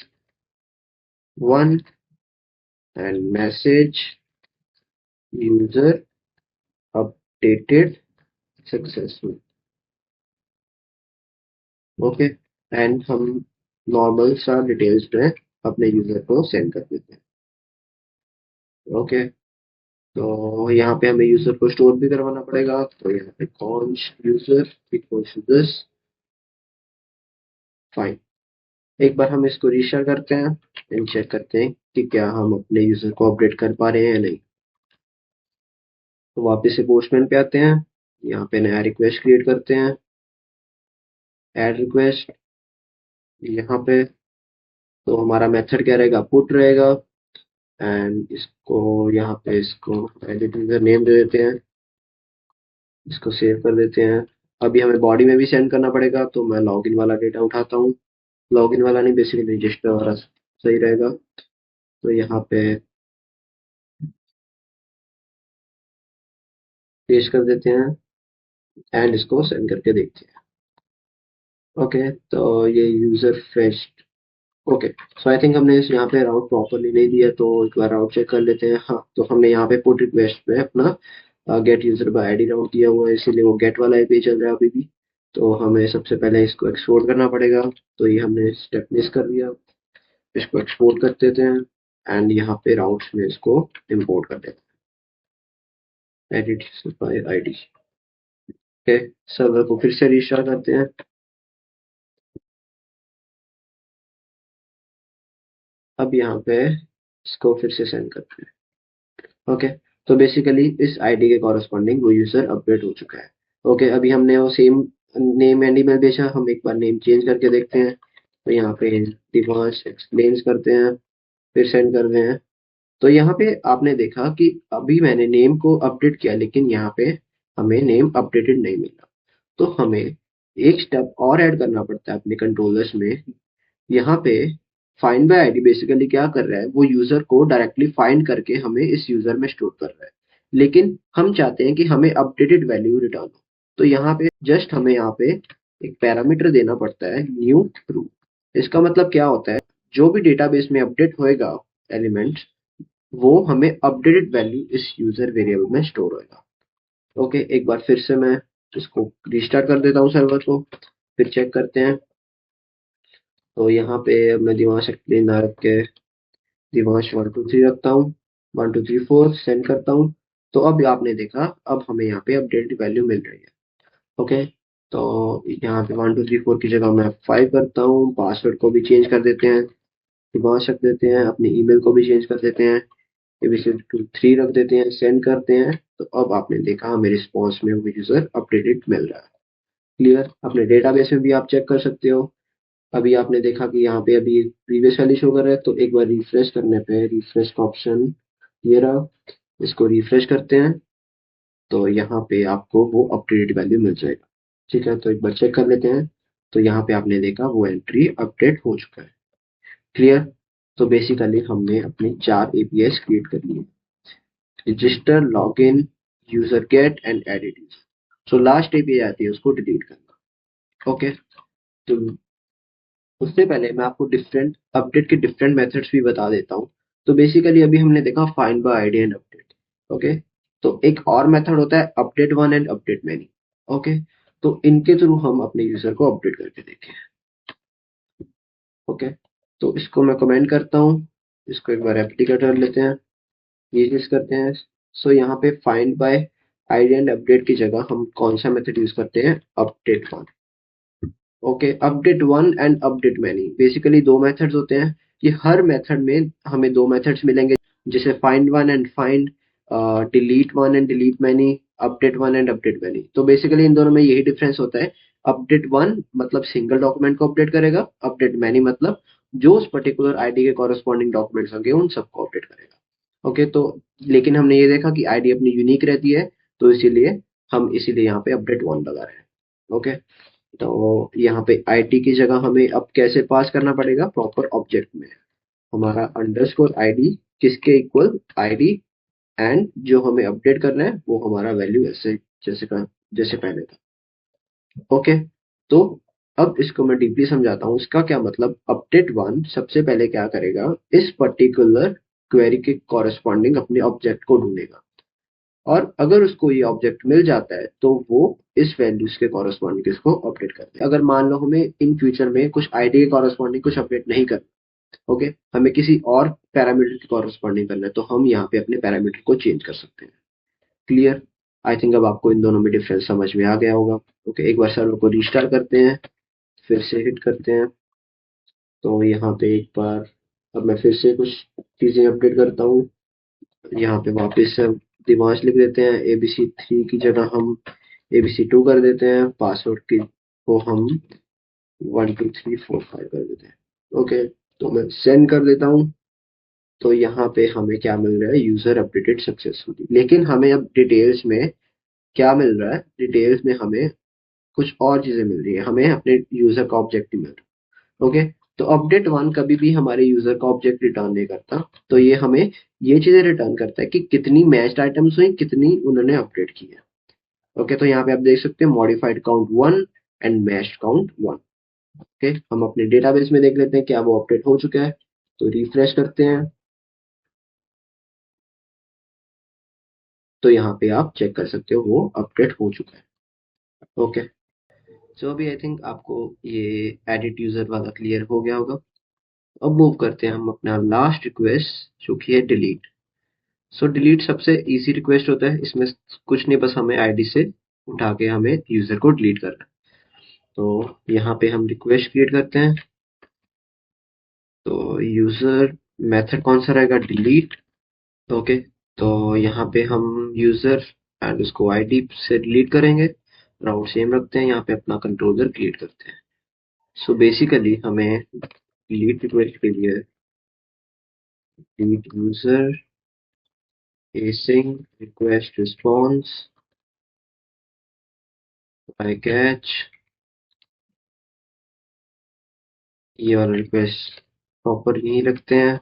one and message user updated successful. Okay, and हम नॉर्मल सा डिटेल्स में अपने यूजर को सेंड कर देते हैं। ओके, तो यहाँ पे हमें यूजर को स्टोर भी करवाना पड़ेगा। तो यहाँ पे const user equals to this, fine. एक बार हम इसको रीशेयर करते हैं एंड चेक करते हैं कि क्या हम अपने यूजर को अपडेट कर पा रहे हैं या नहीं। तो वापस से पोस्टमैन पे आते हैं, यहाँ पे नया रिक्वेस्ट क्रिएट करते हैं, ऐड रिक्वेस्ट। यहाँ पे तो हमारा मेथड क्या रहेगा, पुट रहेगा, एंड इसको यहाँ पे इसको एडिट यूजर नेम दे देते हैं, इसको सेव कर देते हैं। अभी हमें बॉडी में भी सेंड करना पड़ेगा, तो मैं लॉगिन वाला डेटा उठाता हूँ, लॉगिन वाला नहीं, बेसिकली रजिस्टर वाला सही रहेगा। तो यहाँ पे पेस्ट कर देते हैं एंड इसको सेंड करके देखते हैं। ओके, तो ये यूजर फेच्ड। ओके, सो आई थिंक हमने इस यहाँ पे राउट प्रॉपरली नहीं दिया, तो एक बार राउट चेक कर लेते हैं। हाँ, तो हमने यहाँ पे पुट रिक्वेस्ट पे अपना गेट यूजर बाय आईडी राउट दिया हुआ है, इसीलिए वो गेट वाला ही चल रहा है अभी भी। तो हमें सबसे पहले इसको एक्सपोर्ट करना पड़ेगा। तो ये हमने स्टेप मिस कर दिया, इसको एक्सपोर्ट कर देते हैं एंड यहाँ पे राउट्स में इसको इम्पोर्ट कर देते हैं, edit bye ID. Okay, server को फिर से रिस्टार्ट करते हैं। अब यहाँ पे इसको फिर से सेंड करते हैं। ओके, तो बेसिकली इस आईडी के कॉरेस्पॉन्डिंग वो यूजर अपडेट हो चुका है। ओके, अभी हमने वो सेम नेम एंड ईमेल भेजा, हम एक बार नेम चेंज करके देखते हैं। तो यहाँ पे दिवांश एक्सप्लेन्स करते हैं, फिर सेंड करते हैं। तो यहाँ पे आपने देखा कि अभी मैंने नेम को अपडेट किया, लेकिन यहाँ पे हमें नेम अपडेटेड नहीं मिला। तो हमें एक स्टेप और ऐड करना पड़ता है अपने कंट्रोलर्स में। यहाँ पे फाइंड बाय आईडी बेसिकली क्या कर रहा है, वो यूजर को डायरेक्टली फाइंड करके हमें इस यूजर में स्टोर कर रहा है, लेकिन हम चाहते हैं कि हमें अपडेटेड वैल्यू रिटर्न हो। तो यहाँ पे जस्ट हमें यहाँ पे एक पैरामीटर देना पड़ता है न्यू ट्रू। इसका मतलब क्या होता है, जो भी डेटाबेस में अपडेट होएगा एलिमेंट्स, वो हमें अपडेटेड वैल्यू इस यूजर वेरिएबल में स्टोर होएगा। ओके, एक बार फिर से मैं इसको रिस्टार्ट कर देता हूँ सर्वर को, फिर चेक करते हैं। तो यहाँ पे अब मैं दिमाग शक्ति ना रख के दिमाग 1 2 3 रखता हूँ, 1 2 3 4 सेंड करता हूँ। तो अब आपने देखा, अब हमें यहाँ पे अपडेटेड वैल्यू मिल रही है। ओके, तो यहाँ पे 1 2 3 4 की जगह मैं 5 करता हूँ, पासवर्ड को भी चेंज कर देते हैं, दिमाग रख देते हैं, अपने ईमेल को भी चेंज कर देते हैं, abc23 रख देते हैं, सेंड करते हैं। तो अब आपने देखा हमें रिस्पॉन्स में वो यूजर अपडेटेड मिल रहा है। क्लियर। अपने डेटाबेस में भी आप चेक कर सकते हो। अभी आपने देखा कि यहाँ पे अभी प्रीवियस वैल्यू शो कर रहा है, तो एक बार रिफ्रेश करने पे रिफ्रेश का ऑप्शन ये रहा, इसको रिफ्रेश करते हैं तो यहाँ पे आपको वो अपडेटेड वैल्यू मिल जाएगा। ठीक है, तो एक बार चेक कर लेते हैं। तो यहाँ पे आपने देखा वो एंट्री अपडेट हो चुका है। क्लियर। तो बेसिकली हमने अपनी 4 एपीआई क्रिएट कर लिए, register, login, user get and edit. So last API आती है, उसको डिलीट करना। ओके, तो उससे पहले मैं आपको डिफरेंट अपडेट के डिफरेंट मेथड्स भी बता देता हूँ। तो बेसिकली अभी हमने देखा find by ID and update. Okay, तो एक और मेथड होता है update one and update many. Okay, तो इनके थ्रू हम अपने यूजर को अपडेट करके देखें। ओके, तो इसको मैं कमेंट करता हूँ, इसको एक बार रेप्लिकेट कर लेते हैं, ये चीज करते हैं। सो यहाँ पे find by ID and update की जगह हम कौन सा मेथड यूज करते हैं, update one. Okay, update one and update many basically दो मेथड्स होते हैं। ये हर मेथड में हमें दो मेथड्स मिलेंगे, जैसे find one and find, delete one and delete many, update one and update many. तो बेसिकली इन दोनों में यही डिफरेंस होता है। अपडेट वन मतलब सिंगल डॉक्यूमेंट को अपडेट करेगा, अपडेट मैनी मतलब जो उस पर्टिकुलर आईडी के कॉरेस्पॉन्डिंग डॉक्यूमेंट्स होंगे उन सबको अपडेट करेगा। ओके, तो लेकिन हमने ये देखा कि आईडी अपनी यूनिक रहती है, तो इसीलिए यहाँ पे अपडेट वन लगा रहे हैं। ओके, तो यहाँ पे आईडी की जगह हमें अब कैसे पास करना पड़ेगा, प्रॉपर ऑब्जेक्ट में हमारा अंडरस्कोर आईडी किसके इक्वल, आईडी, एंड जो हमें अपडेट करना है वो हमारा वैल्यू ऐसे जैसे पहले था। ओके, तो अब इसको मैं डीपली समझाता हूँ, इसका क्या मतलब। अपडेट वन सबसे पहले क्या करेगा, इस पर्टिकुलर क्वेरी के कॉरेस्पॉन्डिंग अपने ऑब्जेक्ट को ढूंढेगा, और अगर उसको ये ऑब्जेक्ट मिल जाता है तो वो इस वैल्यूज के कॉरेस्पॉन्डिंग इसको अपडेट करते हैं। अगर मान लो हमें इन फ्यूचर में कुछ आईडी के कॉरेस्पॉन्डिंग कुछ अपडेट नहीं करना, ओके, हमें किसी और पैरामीटर के कॉरेस्पॉन्डिंग करना है, तो हम यहाँ पे अपने पैरामीटर को चेंज कर सकते हैं। क्लियर। आई थिंक अब आपको इन दोनों में डिफरेंस समझ में आ गया होगा। ओके, एक बार सर्वर को रिस्टार्ट करते हैं, फिर से हिट करते हैं। तो यहाँ पे एक बार अब मैं फिर से कुछ चीजें अपडेट करता हूँ। यहाँ पे वापस से दिमाग लिख देते हैं, abc3 की जगह हम abc2 कर देते हैं, पासवर्ड की को हम 1 2 3 4 5 कर देते हैं। ओके, तो मैं सेंड कर देता हूँ। तो यहाँ पे हमें क्या मिल रहा है, यूजर अपडेटेड सक्सेसफुली। लेकिन हमें अब डिटेल्स में क्या मिल रहा है, डिटेल्स में हमें कुछ और चीजें मिल रही है, हमें अपने यूजर का ऑब्जेक्ट मिल रहा है। ओके, तो अपडेट वन कभी भी हमारे यूजर का ऑब्जेक्ट रिटर्न नहीं करता, तो ये हमें ये चीजें रिटर्न करता है कि कितनी मैच्ड आइटम्स हुई, कितनी उन्होंने अपडेट की है। ओके, तो यहाँ पे आप देख सकते हैं modified count one and matched count one. Okay, हम अपने डेटाबेस में देख लेते हैं क्या वो अपडेट हो चुका है, तो रिफ्रेश करते हैं। तो यहाँ पे आप चेक कर सकते हो वो अपडेट हो चुका है। ओके, सो अभी आई थिंक आपको ये एडिट यूजर वाला क्लियर हो गया होगा। अब मूव करते हैं हम अपना लास्ट रिक्वेस्ट जो कि है डिलीट। सो डिलीट सबसे इजी रिक्वेस्ट होता है, इसमें कुछ नहीं, बस हमें आईडी से उठा के हमें यूजर को डिलीट करना है। तो यहाँ पे हम रिक्वेस्ट क्रिएट करते हैं, तो यूजर मेथड कौन सा रहेगा, डिलीट। ओके, तो यहाँ पे हम यूजर एंड उसको आईडी से डिलीट करेंगे, राउट सेम रखते हैं, यहाँ पे अपना कंट्रोलर क्रिएट करते हैं। सो बेसिकली हमें डिलीट रिक्वेस्ट के लिए delete user async request response by catch, ये वाला रिक्वेस्ट प्रॉपर यही रखते हैं।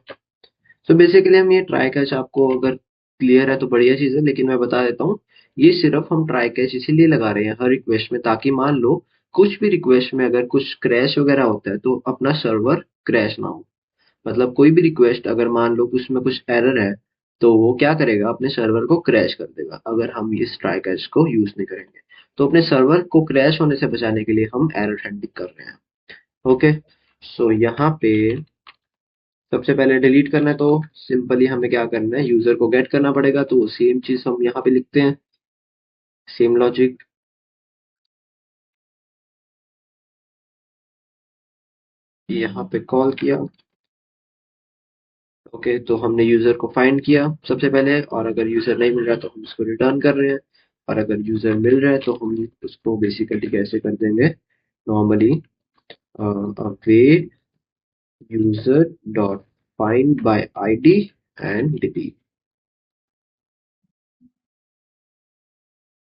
तो बेसिकली हम ये ट्राई कैच, आपको अगर क्लियर है तो बढ़िया चीज है, लेकिन मैं बता देता हूँ, ये सिर्फ हम ट्राई कैच इसीलिए लगा रहे हैं हर रिक्वेस्ट में, ताकि मान लो कुछ भी रिक्वेस्ट में अगर कुछ क्रैश वगैरह होता है तो अपना सर्वर क्रैश ना हो। मतलब कोई भी रिक्वेस्ट अगर मान लो कि उसमें कुछ एरर है तो वो क्या करेगा, अपने सर्वर को क्रैश कर देगा अगर हम इस ट्राई कैच को यूज नहीं करेंगे। तो अपने सर्वर को क्रैश होने से बचाने के लिए हम एरर हैंडलिंग कर रहे हैं। ओके, सो यहाँ पे सबसे पहले डिलीट करना है तो सिंपली हमें क्या करना है, यूजर को गेट करना पड़ेगा। तो सेम चीज हम यहाँ पे लिखते हैं, सेम लॉजिक। यहाँ पे कॉल किया। ओके, तो हमने यूजर को फाइंड किया सबसे पहले, और अगर यूजर नहीं मिल रहा तो हम उसको रिटर्न कर रहे हैं। और अगर यूजर मिल रहा है तो हम उसको बेसिकली कैसे कर देंगे, normally await user dot find by ID and delete.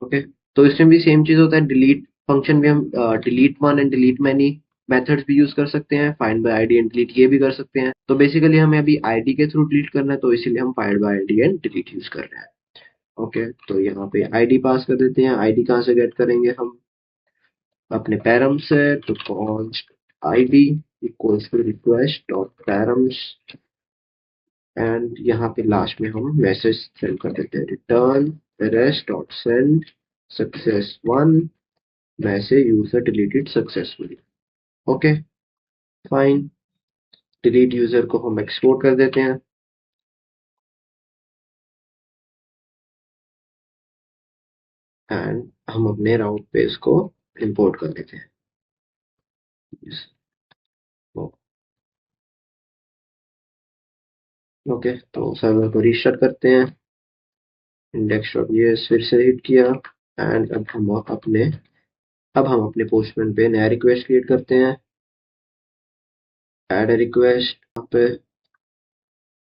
Okay, तो इसमें भी सेम चीज होता है, डिलीट फंक्शन भी हम delete one and delete many methods भी यूज कर सकते हैं, find by ID and delete ये भी कर सकते हैं। तो बेसिकली हमें अभी आईडी के थ्रू डिलीट करना है तो इसीलिए हम find by ID and delete use कर रहे हैं। ओके, तो यहाँ पे आईडी पास कर देते हैं। आईडी कहाँ से गेट करेंगे हम, अपने पैरम से। तो const ID equals to request dot params, and यहाँ पे लास्ट में हम मैसेज सेंड कर देते हैं, return rest dot send success one message user deleted successfully. Okay, fine. Delete user को हम एक्सपोर्ट कर देते हैं एंड हम अपने राउट पे इसको इंपोर्ट कर देते हैं। ओके, तो सर्वर को रीस्टार्ट करते हैं, इंडेक्स डॉट फिर से हिट किया, एंड अब हम अपने पोस्टमैन पे नया रिक्वेस्ट क्रिएट करते हैं। ऐड रिक्वेस्ट,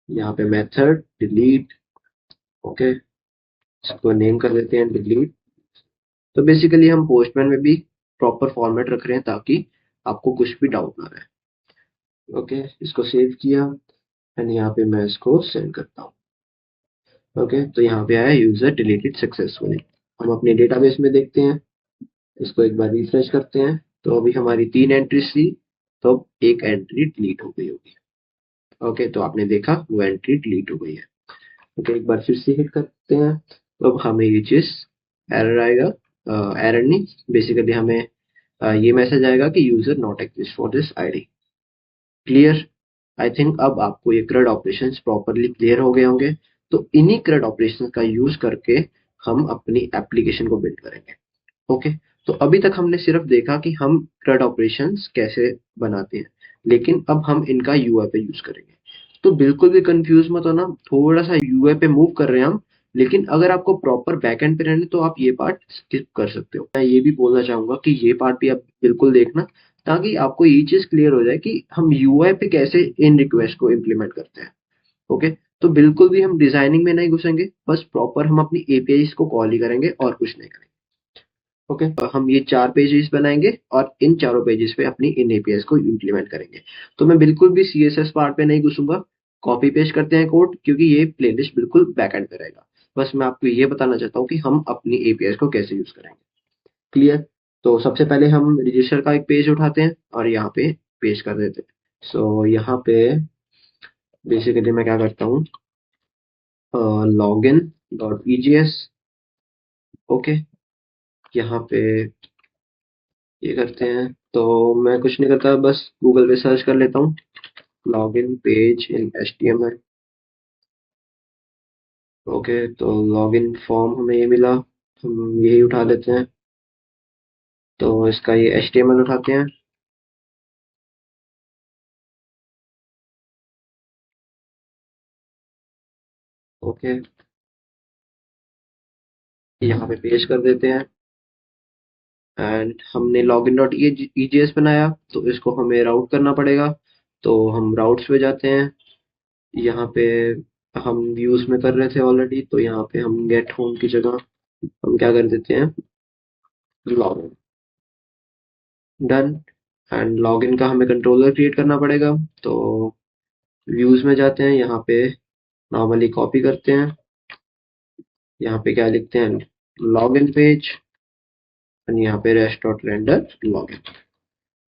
यहाँ पे मेथड डिलीट। ओके, इसको नेम कर देते हैं डिलीट। तो बेसिकली हम पोस्टमैन में भी प्रॉपर फॉर्मेट रख रहे हैं ताकि आपको कुछ भी डाउट ना रहे। ओके, इसको सेव किया एंड यहाँ पे मैं इसको सेंड करता हूँ। ओके, तो यहाँ पे आया यूजर डिलीटेड सक्सेसफुली। हम अपने डेटाबेस में देखते हैं, इसको एक बार रिफ्रेश करते हैं। तो अभी हमारी 3 एंट्रीज थी, तो अब एक एंट्री डिलीट हो गई होगी। ओके, तो आपने देखा वो एंट्री डिलीट हो गई है। ओके, एक बार फिर से हिट करते हैं तो अब हमें ये चीज एरर आएगा, एरर नहीं, बेसिकली हमें ये मैसेज आएगा कि user not exist for this ID. Clear? I think अब आपको ये CRUD ऑपरेशंस प्रॉपरली क्लियर हो गए होंगे। तो इन्हीं CRUD ऑपरेशंस का यूज करके हम अपनी एप्लीकेशन को बिल्ड करेंगे। ओके, तो अभी तक हमने सिर्फ देखा कि हम CRUD ऑपरेशंस कैसे बनाते हैं, लेकिन अब हम इनका यूआई पे यूज करेंगे। तो बिल्कुल भी कंफ्यूज मत होना, थोड़ा सा यूआई पे मूव कर रहे हैं हम, लेकिन अगर आपको प्रॉपर बैकएंड पे रहना है तो आप ये पार्ट स्किप कर सकते हो। मैं ये भी बोलना चाहूंगा कि ये पार्ट भी आप बिल्कुल देखना, ताकि आपको ये चीज क्लियर हो जाए कि हम यूआई पे कैसे इन रिक्वेस्ट को इम्प्लीमेंट करते हैं। ओके, तो बिल्कुल भी हम डिजाइनिंग में नहीं घुसेंगे, बस प्रॉपर हम अपनी एपीआईज को कॉल ही करेंगे और कुछ नहीं करेंगे। ओके, हम ये 4 पेजेस बनाएंगे और इन चारों पेजेस पे अपनी इन एपीआईज को इम्प्लीमेंट करेंगे। तो मैं बिल्कुल भी सीएसएस पार्ट पे नहीं घुसूंगा। कॉपी पेस्ट करते हैं कोड, क्योंकि ये प्लेलिस्ट बिल्कुल बैकएंड पे रहेगा। बस मैं आपको ये बताना चाहता हूँ कि हम अपनी एपीआईज को कैसे यूज करेंगे। क्लियर? तो सबसे पहले हम रजिस्टर का एक पेज उठाते हैं और यहाँ पे पेस्ट कर देते हैं। सो यहाँ पे बेसिकली मैं क्या करता हूँ, लॉगिन डॉट ईजीएस। ओके, यहाँ पे ये करते हैं। तो मैं कुछ नहीं करता, बस गूगल पे सर्च कर लेता हूँ, login page in HTML। Okay, तो लॉगिन फॉर्म हमें ये मिला, हम यही उठा लेते हैं। तो इसका ये HTML उठाते हैं। ओके, यहाँ पे पेस्ट कर देते हैं, एंड हमने लॉगिन डॉट ईजीएस बनाया तो इसको हमें राउट करना पड़ेगा। तो हम राउट्स पे जाते हैं। यहाँ पे हम व्यूज में कर रहे थे ऑलरेडी, तो यहाँ पे हम गेट होम की जगह हम क्या कर देते हैं, लॉगिन। डन। एंड लॉगिन का हमें कंट्रोलर क्रिएट करना पड़ेगा। तो व्यूज में जाते हैं, यहाँ पे नॉर्मली कॉपी करते हैं, यहाँ पे क्या लिखते हैं, लॉगिन पेज। एंड यहाँ पे rest dot render login.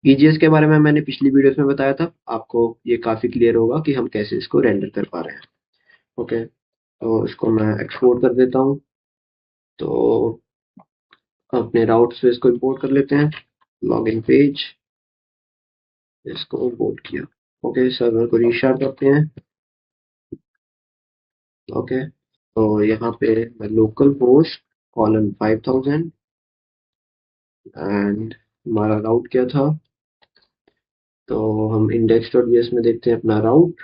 EGS के बारे में मैंने पिछली वीडियोस में बताया था, आपको ये काफी क्लियर होगा कि हम कैसे इसको रेंडर कर पा रहे हैं। ओके, तो इसको मैं एक्सपोर्ट कर देता हूँ। तो अपने राउट से इसको इंपोर्ट कर लेते हैं। लॉगिन पेज, इसको इंपोर्ट किया। ओके, सर्वर को रीस्टार्ट करते हैं। ओके, तो यहाँ पे मैं लोकल होस्ट कॉलन 5000 एंड हमारा राउट क्या था, तो हम index.js में देखते हैं अपना राउट।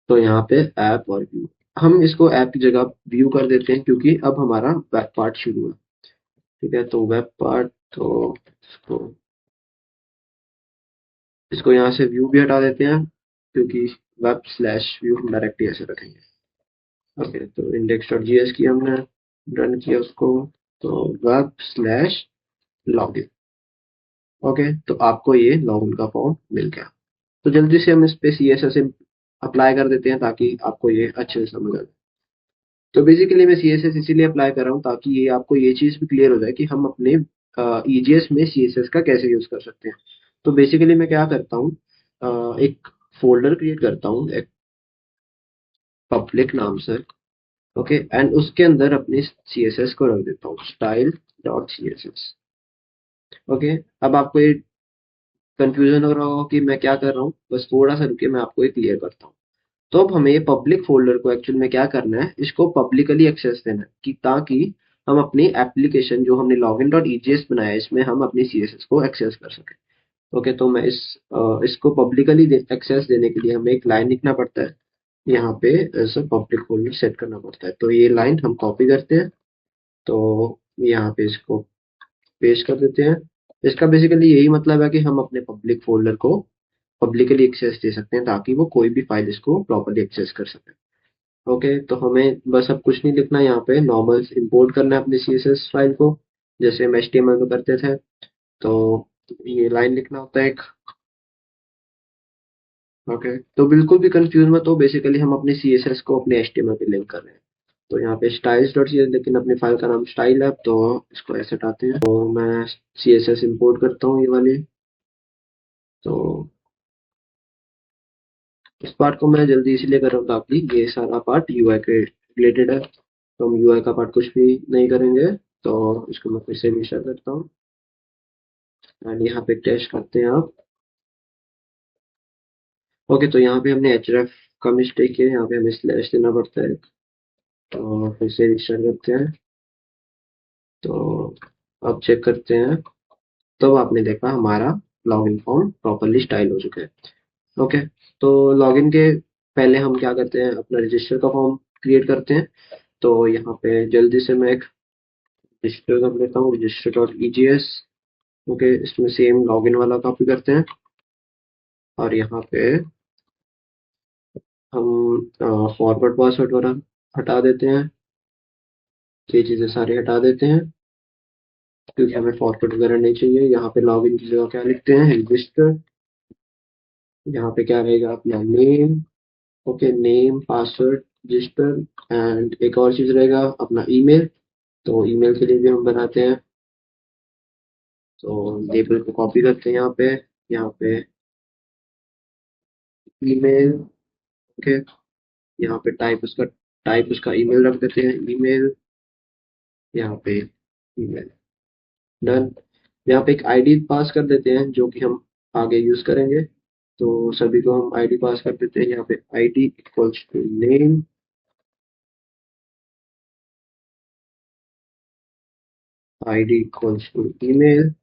तो यहाँ पे ऐप और व्यू, हम इसको ऐप की जगह व्यू कर देते हैं क्योंकि अब हमारा वेब पार्ट शुरू है। ठीक है, तो वेब पार्ट, तो इसको इसको यहाँ से व्यू भी हटा देते हैं क्योंकि वेब स्लैश व्यू हम डायरेक्टली ऐसे रखेंगे। ओके, तो index.js की हमने रन किया उसको, तो वेब स्लैश लॉगिन। ओके, तो आपको ये लॉगिन का फॉर्म मिल गया। तो जल्दी से हम इस पे CSS अप्लाई कर देते हैं ताकि आपको ये अच्छे से समझ आ जाए। तो बेसिकली मैं CSS इसीलिए अप्लाई कर रहा हूँ ताकि ये आपको ये चीज़ भी क्लियर हो जाए कि हम अपने EJS में CSS का कैसे यूज़ कर सकते हैं। तो बेसिकली मैं क्या करता हूँ, एक फोल्डर क्रिएट करता हूँ एक पब्लिक नाम से। ओके, एंड उसके अंदर अपनी CSS को रख देता हूँ, स्टाइल डॉट CSS। ओके, अब आपको ये कंफ्यूजन हो रहा होगा कि मैं क्या कर रहा हूँ, बस थोड़ा सा रुकिए, मैं आपको ये क्लियर करता हूँ। तो अब हमें ये पब्लिक फोल्डर को एक्चुअल में क्या करना है, इसको पब्लिकली एक्सेस देना है कि ताकि हम अपनी एप्लीकेशन जो हमने लॉगिन डॉट ईजीएस बनाया है इसमें हम अपनी CSS को एक्सेस कर सकें। ओके, तो मैं इसको पब्लिकली एक्सेस देने के लिए हमें एक लाइन लिखना पड़ता है, यहाँ पे ऐसा पब्लिक फोल्डर सेट करना पड़ता है। तो ये लाइन हम कॉपी करते हैं, तो यहाँ पे इसको पेस्ट कर देते हैं। इसका बेसिकली यही मतलब है कि हम अपने पब्लिक फोल्डर को पब्लिकली एक्सेस दे सकते हैं ताकि वो कोई भी फाइल इसको प्रॉपर्ली एक्सेस कर सके। ओके, तो हमें बस अब कुछ नहीं लिखना, यहाँ पे नॉर्मल इंपोर्ट करना है अपनी CSS फाइल को, जैसे हम HTML में करते थे। तो ये लाइन लिखना होता है एक। ओके, तो बिल्कुल भी कंफ्यूज मत हो, बेसिकली हम अपने CSS को अपने HTML पे लिंक कर रहे हैं। तो यहाँ पे styles डॉट सी एस, लेकिन अपनी फाइल का नाम स्टाइल है, तो इसको ऐसे हटाते हैं। तो मैं CSS इंपोर्ट करता हूँ ये वाली। तो इस पार्ट को मैं जल्दी इसलिए कर रहा हूँ ताकि ये सारा पार्ट UI के रिलेटेड है, तो हम UI का पार्ट कुछ भी नहीं करेंगे। तो इसको मैं फिर से रिस्टार्ट करता हूँ एंड यहाँ पे टेस्ट करते हैं आप। ओके, तो यहाँ पे हमने href का मिस्टेक किया, यहाँ पे हमें स्लैश देना पड़ता है। तो फिर से रिस्टार्ट करते हैं। तो अब चेक करते हैं, तो आपने देखा हमारा लॉगिन फॉर्म प्रॉपरली स्टाइल हो चुका है। ओके, तो लॉगिन के पहले हम क्या करते हैं, अपना रजिस्टर का फॉर्म क्रिएट करते हैं। तो यहाँ पे जल्दी से मैं एक रजिस्टर कर लेता हूँ, रजिस्टर डॉट ईजीएस। ओके, इसमें सेम लॉगिन वाला कॉपी करते हैं और यहाँ पे हम फॉरवर्ड पासवर्ड वाला हटा देते हैं। ये चीज़ें सारी हटा देते हैं क्योंकि हमें फॉरवर्ड वगैरह नहीं चाहिए। यहाँ पे लॉगिन की जगह क्या लिखते हैं, रजिस्टर। यहाँ पे क्या रहेगा, अपना name. Okay, name, password, register and एक और चीज़ रहेगा अपना ईमेल। तो ईमेल के लिए भी हम बनाते हैं, तो लेबल को कॉपी करते हैं यहाँ पे ईमेल। ओके, यहाँ पे टाइप उसका ईमेल रख देते हैं, ईमेल। यहाँ पे ईमेल, डन। यहाँ पे एक आईडी पास कर देते हैं जो कि हम आगे यूज करेंगे। तो सभी को हम आईडी पास कर देते हैं, यहाँ पे ID equals to name, ID equals to email,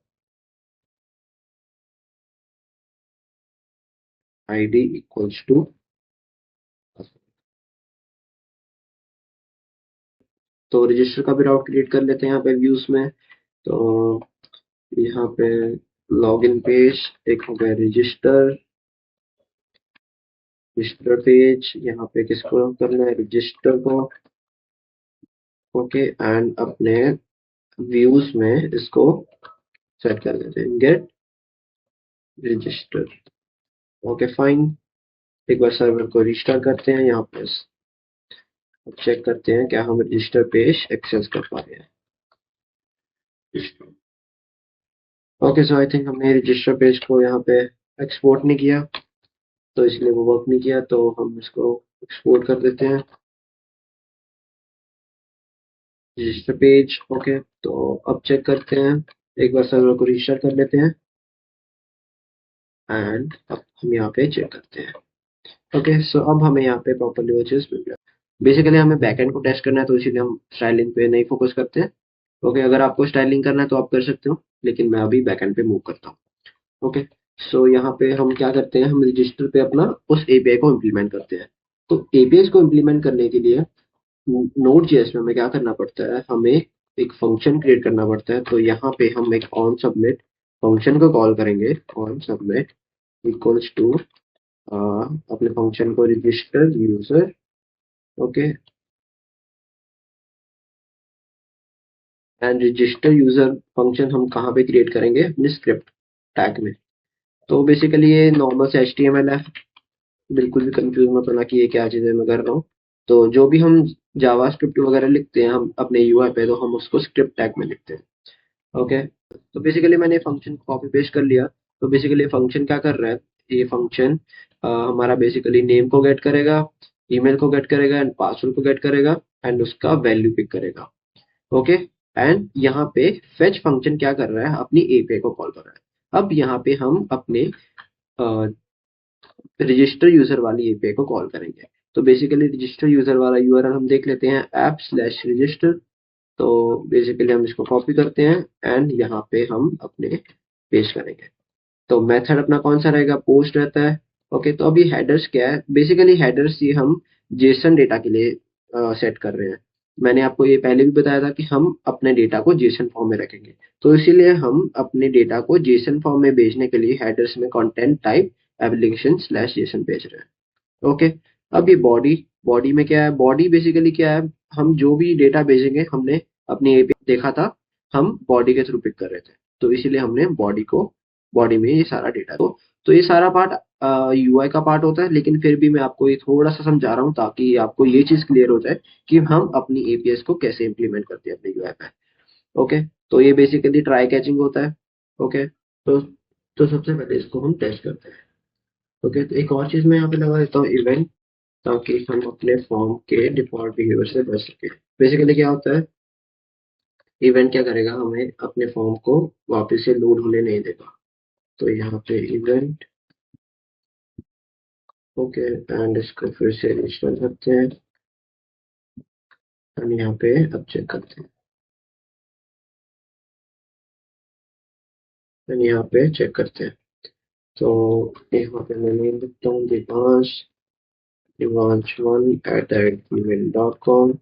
ID equals to. तो रजिस्टर का भी राउट क्रिएट कर लेते हैं यहाँ पे व्यूज में। तो यहाँ पे लॉगिन पेज, एक हो गया रजिस्टर, रजिस्टर पेज। यहाँ पे किसको करना है, रजिस्टर को। ओके, एंड अपने व्यूज में इसको सेट कर देते हैं, गेट रजिस्टर। Okay, fine. एक बार सर्वर को रिस्टार्ट करते हैं यहाँ पे। अब चेक करते हैं क्या हम रजिस्टर पेज एक्सेस कर पा रहे हैं। ओके, सो आई थिंक हमने रजिस्टर पेज को यहाँ पे एक्सपोर्ट नहीं किया, तो इसलिए वो वर्क नहीं किया, तो हम इसको एक्सपोर्ट कर देते हैं रजिस्टर पेज। ओके, तो अब चेक करते हैं, एक बार सर्वर को रजिस्टर कर लेते हैं एंड अब हम यहाँ पे चेक करते हैं। ओके, सो अब हमें यहाँ पे प्रॉपरली वो चीज मिल गया। बेसिकली हमें बैकएंड को टेस्ट करना है, तो इसीलिए हम स्टाइलिंग पे नहीं फोकस करते हैं। ओके, अगर आपको स्टाइलिंग करना है तो आप कर सकते हो, लेकिन मैं अभी बैकएंड पे मूव करता हूँ। ओके, सो यहाँ पे हम क्या करते हैं, हम रजिस्टर पे अपना उस एपीआई को इम्प्लीमेंट करते हैं। तो एपीआई को इम्प्लीमेंट करने के लिए नोड जेएस में हमें क्या करना पड़ता है, हमें एक फंक्शन क्रिएट करना पड़ता है। तो यहाँ पे हम एक ऑन सबमिट फंक्शन को कॉल करेंगे, ऑन सबमिट इक्वल्स टू अपने फंक्शन को register user. Okay, and register user function हम कहाँ पे क्रिएट करेंगे, अपने स्क्रिप्ट टैग में। तो बेसिकली ये नॉर्मल से एचटीएमएल है, बिल्कुल भी कंफ्यूज मत होना कि ये क्या चीज़ है मैं कर रहा हूँ। तो जो भी हम जावा स्क्रिप्ट वगैरह लिखते हैं हम अपने यूआई पे, तो हम उसको स्क्रिप्ट टैग में लिखते हैं। ओके, तो बेसिकली मैंने फंक्शन कॉपी पेस्ट कर लिया। तो बेसिकली फंक्शन क्या कर रहा है, ये फंक्शन हमारा बेसिकली नेम को गेट करेगा, ईमेल को गेट करेगा एंड पासवर्ड को गेट करेगा एंड उसका वैल्यू पिक करेगा। ओके, एंड यहाँ पे फेच फंक्शन क्या कर रहा है, अपनी एपीआई को कॉल कर रहा है। अब यहाँ पे हम अपने रजिस्टर यूजर वाली एपीआई को कॉल करेंगे। तो बेसिकली रजिस्टर यूजर वाला यूआरएल हम देख लेते हैं, app/register। तो बेसिकली हम इसको कॉपी करते हैं एंड यहाँ पे हम अपने पेस्ट करेंगे। तो मेथड अपना कौन सा रहेगा, पोस्ट रहता है। ओके, तो अभी हेडर्स क्या है, बेसिकली हेडर्स ये हम जेसन डेटा के लिए सेट कर रहे हैं। मैंने आपको ये पहले भी बताया था कि हम अपने डेटा को जेसन फॉर्म में रखेंगे, तो इसीलिए हम अपने डेटा को जेसन फॉर्म में भेजने के लिए हेडर्स में कंटेंट टाइप एप्लीकेशन/जेसन भेज रहे हैं। ओके, अब ये बॉडी, बॉडी में क्या है, बॉडी बेसिकली क्या है, हम जो भी डेटा भेजेंगे, हमने अपनी एपीआई देखा था, हम बॉडी के थ्रू पिक कर रहे थे, तो इसीलिए हमने बॉडी को, बॉडी में ये सारा डेटा। तो ये सारा पार्ट यूआई का पार्ट होता है, लेकिन फिर भी मैं आपको ये थोड़ा सा समझा रहा हूँ ताकि आपको ये चीज क्लियर हो जाए कि हम अपनी एपीएस को कैसे इंप्लीमेंट करते हैं अपने यूआई पे। ओके, तो ये बेसिकली ट्राई कैचिंग होता है। ओके, तो सबसे पहले इसको हम टेस्ट करते हैं। ओके, तो एक और चीज मैं यहाँ पे लगा देता हूँ, इवेंट, ताकि हम अपने फॉर्म के डिफॉल्ट बिहेवियर से बच सके। बेसिकली क्या होता है, इवेंट क्या करेगा, हमें अपने फॉर्म को वापस से लोड होने नहीं देगा। तो यहाँ पे इवेंट, ओके, एंड इसको फिर से इंस्टॉल करते हैं एंड यहाँ पे अब चेक करते हैं एंड यहाँ पे चेक करते हैं। तो यहाँ पे मैं नेम लिखता हूँ दिवांश, divansh1@gmail.com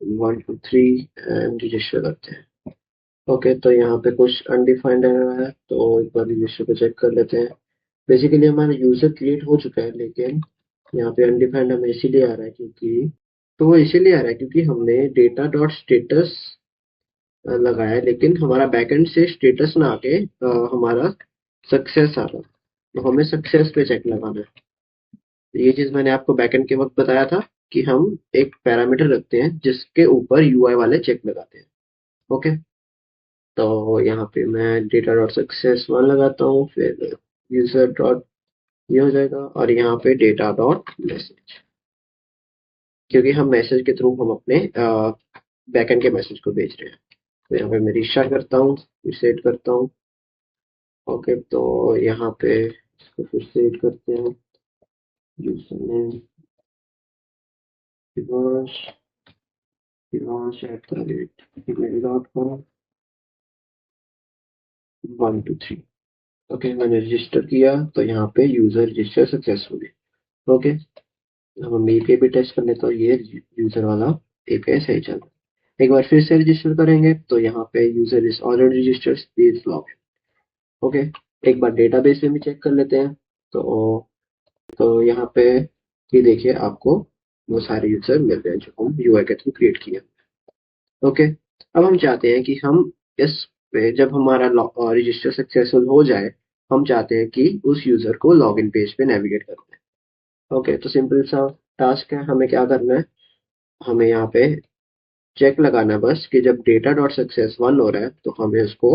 123 एंड रजिस्टर करते हैं। ओके, तो यहाँ पे कुछ अनडिफाइंड एरर है, तो एक बार रजिस्टर पे चेक कर लेते हैं। बेसिकली हमारा यूजर क्रिएट हो चुका है, लेकिन यहाँ पे अनडिफाइंड हमें इसीलिए आ रहा है क्योंकि, तो वो इसीलिए आ रहा है क्योंकि हमने डेटा डॉट स्टेटस लगाया है, लेकिन हमारा बैकएंड से स्टेटस ना आके हमारा सक्सेस आ रहा है। तो हमें सक्सेस पे चेक लगाना है। तो ये चीज मैंने आपको बैकएंड के वक्त बताया था कि हम एक पैरामीटर रखते हैं जिसके ऊपर यूआई वाले चेक लगाते हैं। ओके, तो यहाँ पे मैं डेटा डॉट सक्सेस वन लगाता हूँ, फिर यूजर डॉट, ये हो जाएगा, और यहाँ पे डेटा डॉट मैसेज, क्योंकि हम मैसेज के थ्रू हम अपने बैकएंड के मैसेज को भेज रहे हैं। तो यहाँ पे मैं रिस्टार्ट करता हूँ, रिसेट करता हूँ। ओके, तो यहाँ पे इसको फिर से एड करते हैं, user name Divansh, divansh@gmail.com 123। Okay, मैंने रजिस्टर किया, तो यहाँ पे यूजर रजिस्टर सक्सेसफुली। ओके, अब हम एपीआई भी टेस्ट कर लेते, तो ये यूजर वाला एपीआई सही चल रहा है। एक बार फिर से रजिस्टर करेंगे, तो यहाँ पे user is already registered, please log in. Okay, एक बार डेटाबेस में भी चेक कर लेते हैं। तो यहाँ पे ये देखिए, आपको वो सारे यूजर मिल गए जो हम यूआई के थ्रू क्रिएट किए। ओके, अब हम चाहते हैं कि हम इस पे जब हमारा रजिस्टर सक्सेसफुल हो जाए, हम चाहते हैं कि उस यूजर को लॉगिन पेज पे नेविगेट करते हैं। ओके, तो सिंपल सा टास्क है, हमें क्या करना है, हमें यहाँ पे चेक लगाना है बस कि जब डेटा डॉट सक्सेस 1 हो रहा है तो हमें उसको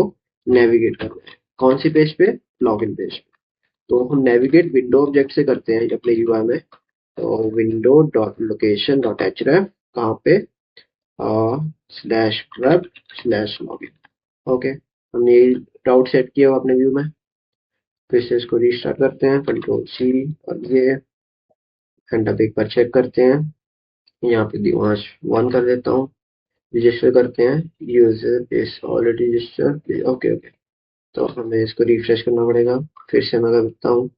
नेविगेट करना है। कौन सी पेज पे? लॉगिन पेज पे। तो हम नेविगेट विंडो ऑब्जेक्ट से करते हैं अपने यूआई में। तो विंडो डॉट लोकेशन डॉट एचरेफ कहाँ पे, slash web slash login. Okay, हमने ये राउट सेट किया हुआ अपने व्यू में। फिर से इसको रीस्टार्ट करते हैं, कंट्रोल सी और ये, एंड अब एक बार चेक करते हैं। यहाँ पे दिवांश 1 कर देता हूँ, रजिस्टर करते हैं, user is already registered. Okay okay, तो हमें इसको रिफ्रेश करना पड़ेगा। फिर से मैं करता हूँ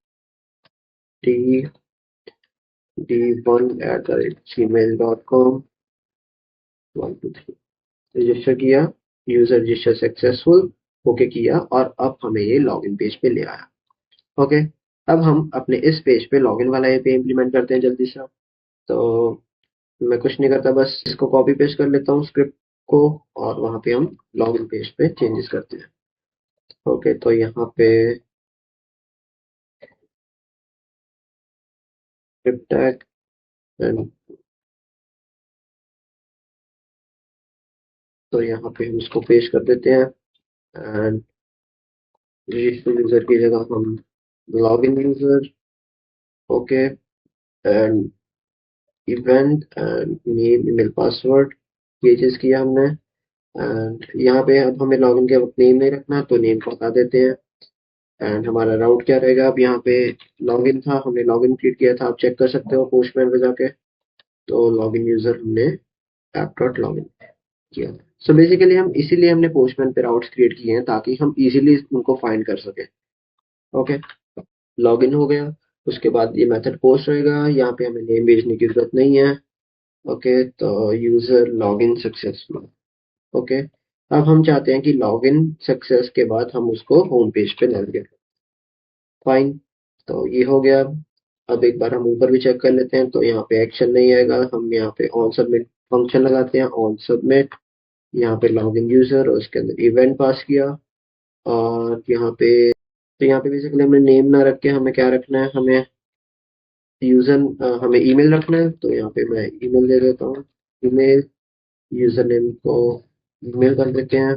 d1@gmail.com 123, रजिस्टर किया, यूजर रजिस्टर सक्सेसफुल, ओके किया, और अब हमें ये लॉगिन पेज पे ले आया। ओके, अब हम अपने इस पेज पे लॉगिन वाला एपीआई इंप्लीमेंट करते हैं जल्दी से। तो मैं कुछ नहीं करता, बस इसको कॉपी पेस्ट कर लेता हूँ स्क्रिप्ट को, और वहां पे हम लॉगिन पेज पे चेंजेस करते हैं। ओके, तो यहाँ पे स्क्रिप्ट टैग, एंड तो यहाँ पे हम इसको पेस्ट कर देते हैं, एंड रजिस्टर यूजर की जगह हम login user. Okay, and event and name email password, ये चीज किया हमने। एंड यहाँ पे अब हमें लॉगिन के वक्त नेम नहीं रखना, तो नेम को हटा देते हैं। एंड हमारा राउट क्या रहेगा, अब यहाँ पे लॉगिन था, हमने लॉगिन क्रिएट किया था, आप चेक कर सकते हो पोस्टमैन पे जाके। तो लॉगिन यूजर हमने ऐप डॉट लॉगिन किया। सो बेसिकली हम इसीलिए हमने पोस्टमैन पे राउट्स क्रिएट किए हैं ताकि हम इजीली उनको फाइंड कर सके। ओके, लॉगिन हो गया। उसके बाद ये मेथड पोस्ट रहेगा, यहाँ पे हमें नेम भेजने की जरूरत नहीं है। ओके, तो यूजर लॉगिन सक्सेसफुल। ओके, अब हम चाहते हैं कि लॉगिन सक्सेस के बाद हम उसको होम पेज पे नेविगेट। फाइन, तो ये हो गया। अब एक बार हम ऊपर भी चेक कर लेते हैं, तो यहाँ पे एक्शन नहीं आएगा, हम यहाँ पे ऑन सबमिट फंक्शन लगाते हैं, ऑन सबमिट। यहाँ पे लॉगिन यूजर और उसके अंदर इवेंट पास किया, और यहाँ पे, तो यहाँ पे बेसिकली हमें नेम ना रख के हमें क्या रखना है, हमें यूजर हमें ईमेल रखना है। तो यहाँ पे मैं ईमेल दे देता हूँ, ईमेल, यूजर नेम को ईमेल कर देते हैं।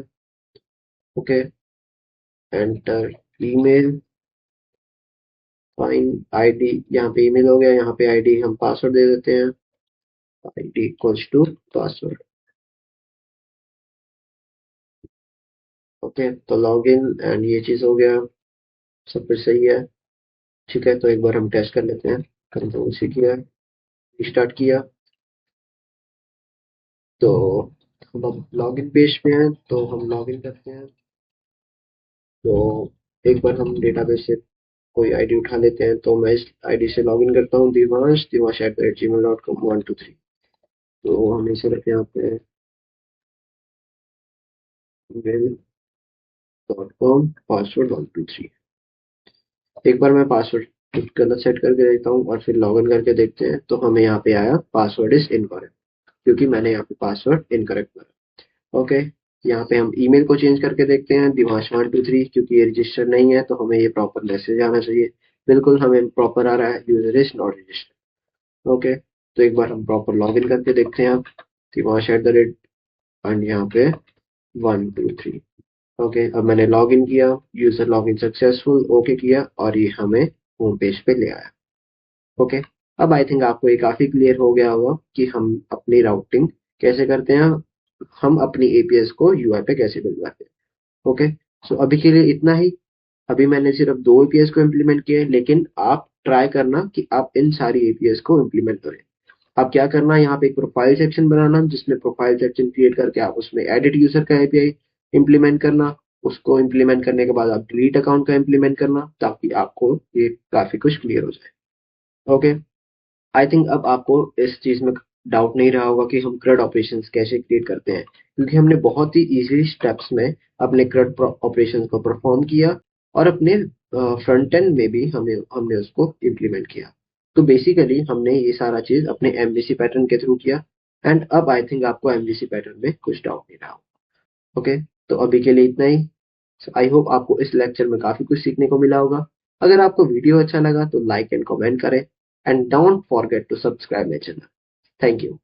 Okay, enter email, fine, ID, यहाँ पे ईमेल हो गया, यहाँ पे आईडी हम पासवर्ड दे देते हैं, ID equals to password. Okay, तो लॉगिन एंड ये चीज हो गया, सब कुछ सही है। ठीक है, तो एक बार हम टेस्ट कर लेते हैं। कंट्रोल सी किया, स्टार्ट किया, तो हम अब लॉगिन पेज पे हैं, तो हम लॉगिन करते हैं। तो एक बार हम डेटाबेस से कोई आईडी उठा लेते हैं, तो मैं इस आईडी से लॉगिन करता हूँ, दिवांश दिवांश @gmail.com 123। तो हम इसे रखें यहाँ पे mail.com पासवर्ड 123। एक बार मैं पासवर्ड गलत सेट करके देखता हूँ और फिर लॉगिन करके देखते हैं, तो हमें यहाँ पे आया पासवर्ड इज इनकरेक्ट, क्योंकि मैंने यहाँ पे पासवर्ड इनकरेक्ट करा। ओके, यहाँ पे हम ईमेल को चेंज करके देखते हैं, दिवांश 123, क्योंकि ये रजिस्टर नहीं है तो हमें ये प्रॉपर मैसेज आना चाहिए। बिल्कुल हमें प्रॉपर आ रहा है, user is not registered. Okay, तो एक बार हम प्रॉपर लॉगिन करके देखते हैं, आप दिवांश @ एंड यहाँ पे 123। ओके, अब मैंने लॉगिन किया, यूजर लॉगिन सक्सेसफुल, ओके किया, और ये हमें होम पेज पे ले आया। ओके, अब आई थिंक आपको ये काफी क्लियर हो गया होगा कि हम अपनी राउटिंग कैसे करते हैं, हम अपनी एपीएस को यूआई पे कैसे भिजवाते हैं। ओके, सो अभी के लिए इतना ही। अभी मैंने सिर्फ 2 एपीएस को इम्प्लीमेंट किए, लेकिन आप ट्राई करना कि आप इन सारी एपीएस को इम्प्लीमेंट करें। अब क्या करना है, यहाँ पे एक प्रोफाइल सेक्शन बनाना, जिसमें प्रोफाइल सेक्शन क्रिएट करके आप उसमें एडिट यूजर का एपीआई इंप्लीमेंट करना। उसको इंप्लीमेंट करने के बाद आप डिलीट अकाउंट का इंप्लीमेंट करना, ताकि आपको ये काफी कुछ क्लियर हो जाए। ओके, आई थिंक अब आपको इस चीज में डाउट नहीं रहा होगा कि हम CRUD ऑपरेशंस कैसे क्रिएट करते हैं, क्योंकि हमने बहुत ही इजी स्टेप्स में अपने CRUD ऑपरेशंस को परफॉर्म किया, और अपने फ्रंट एंड में भी हमने उसको इम्प्लीमेंट किया। तो बेसिकली हमने ये सारा चीज अपने एमवीसी पैटर्न के थ्रू किया, एंड अब आई थिंक आपको एमवीसी पैटर्न में कुछ डाउट नहीं रहा। ओके, तो अभी के लिए इतना ही। आई होप आपको इस लेक्चर में काफी कुछ सीखने को मिला होगा। अगर आपको वीडियो अच्छा लगा तो लाइक एंड कमेंट करें, and don't forget to subscribe my channel. Thank you.